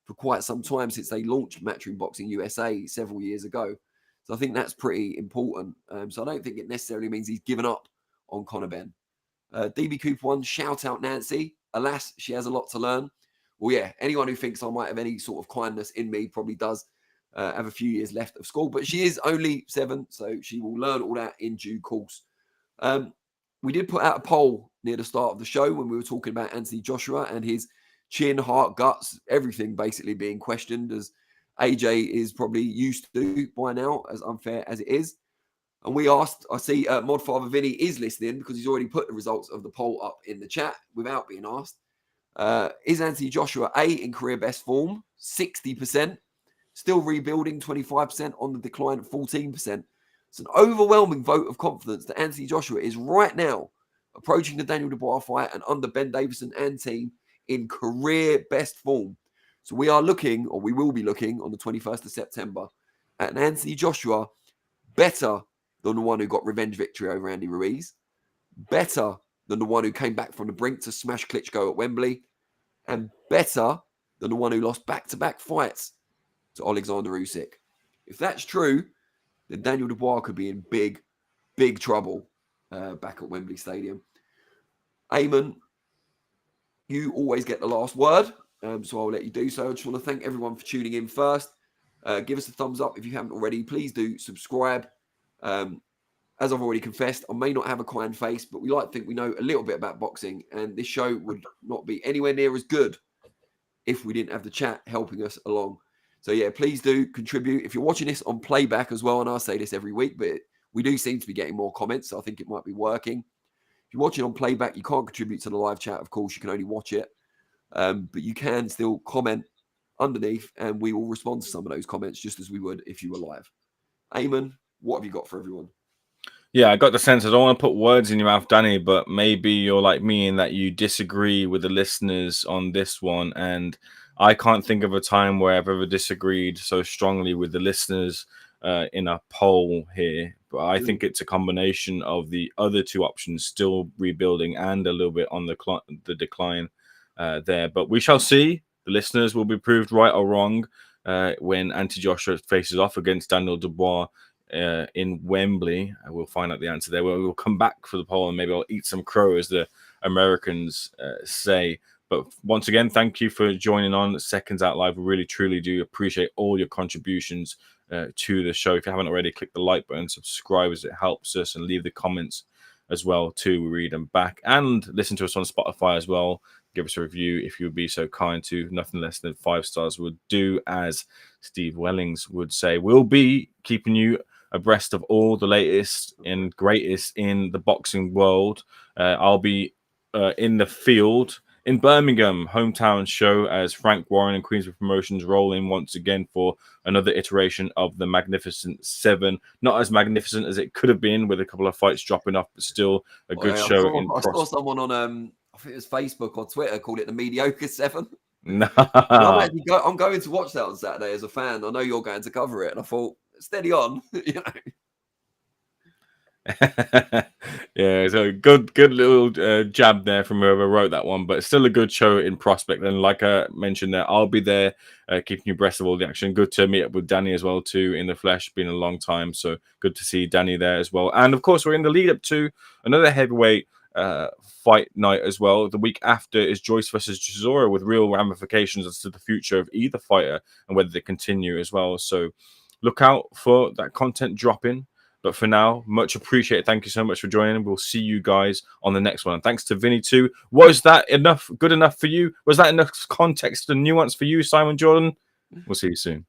for quite some time since they launched Matchroom Boxing USA several years ago. So I think that's pretty important. So I don't think it necessarily means he's given up on Conor Ben. DB Cooper 1, shout out Nancy. Alas, she has a lot to learn. well, yeah, anyone who thinks I might have any sort of kindness in me probably does have a few years left of school. But she is only 7, so she will learn all that in due course. We did put out a poll near the start of the show when we were talking about Anthony Joshua and his chin, heart, guts, everything basically being questioned, as AJ is probably used to by now, as unfair as it is. And we asked, I see Modfather Vinny is listening because he's already put the results of the poll up in the chat without being asked. Is Anthony Joshua A, in career best form? 60%. Still rebuilding, 25%. On the decline, 14%. It's an overwhelming vote of confidence that Anthony Joshua is right now approaching the Daniel Dubois fight and under Ben Davison and team in career best form. So we are looking, or we will be looking on the 21st of September at an Anthony Joshua better than the one who got revenge victory over Andy Ruiz, better than the one who came back from the brink to smash Klitschko at Wembley, and better than the one who lost back-to-back fights to Alexander Usyk. If that's true, then Daniel Dubois could be in big, big trouble back at Wembley Stadium. Ayman, you always get the last word, so I'll let you do so. I just want to thank everyone for tuning in first. Give us a thumbs up if you haven't already. Please do subscribe. As I've already confessed, I may not have a kind face, but we like to think we know a little bit about boxing, and this show would not be anywhere near as good if we didn't have the chat helping us along. So yeah, please do contribute. If you're watching this on playback as well, and I say this every week, but we do seem to be getting more comments, so I think it might be working. If you're watching on playback, you can't contribute to the live chat, of course, you can only watch it. But you can still comment underneath, and we will respond to some of those comments just as we would if you were live. Ayman, what have you got for everyone? Yeah, I got the sense, I don't want to put words in your mouth, Danny, but maybe you're like me in that you disagree with the listeners on this one. And I can't think of a time where I've ever disagreed so strongly with the listeners in a poll here. But I think it's a combination of the other two options, still rebuilding and a little bit on the decline there. But we shall see. The listeners will be proved right or wrong when Anthony Joshua faces off against Daniel Dubois in Wembley. We'll find out the answer there. We'll come back for the poll and maybe I'll eat some crow, as the Americans say. But once again, thank you for joining on Seconds Out Live. We really, truly do appreciate all your contributions to the show. If you haven't already, click the like button, subscribe, as it helps us, and leave the comments as well too. We read them back, and listen to us on Spotify as well. Give us a review if you would be so kind to. Nothing less than 5 stars would do, as Steve Wellings would say. We'll be keeping you abreast of all the latest and greatest in the boxing world. I'll be in the field in Birmingham, hometown show, as Frank Warren and Queensborough Promotions roll in once again for another iteration of the Magnificent Seven. Not as magnificent as it could have been, with a couple of fights dropping off, but still a good show. I saw someone on, I think it was Facebook or Twitter, called it the Mediocre Seven. No. I'm going to watch that on Saturday as a fan. I know you're going to cover it, and I thought, steady on, you know. Yeah, so good little jab there from whoever wrote that one, but it's still a good show in prospect. And like I mentioned there, I'll be there keeping you abreast of all the action. Good to meet up with Danny as well too, in the flesh. Been a long time, so good to see Danny there as well. And of course, we're in the lead up to another heavyweight fight night as well. The week after is Joyce versus Chisora, with real ramifications as to the future of either fighter and whether they continue as well. So look out for that content dropping. But for now, much appreciated. Thank you so much for joining. We'll see you guys on the next one. And thanks to Vinny too. Was that enough? Good enough for you? Was that enough context and nuance for you, Simon Jordan? We'll see you soon.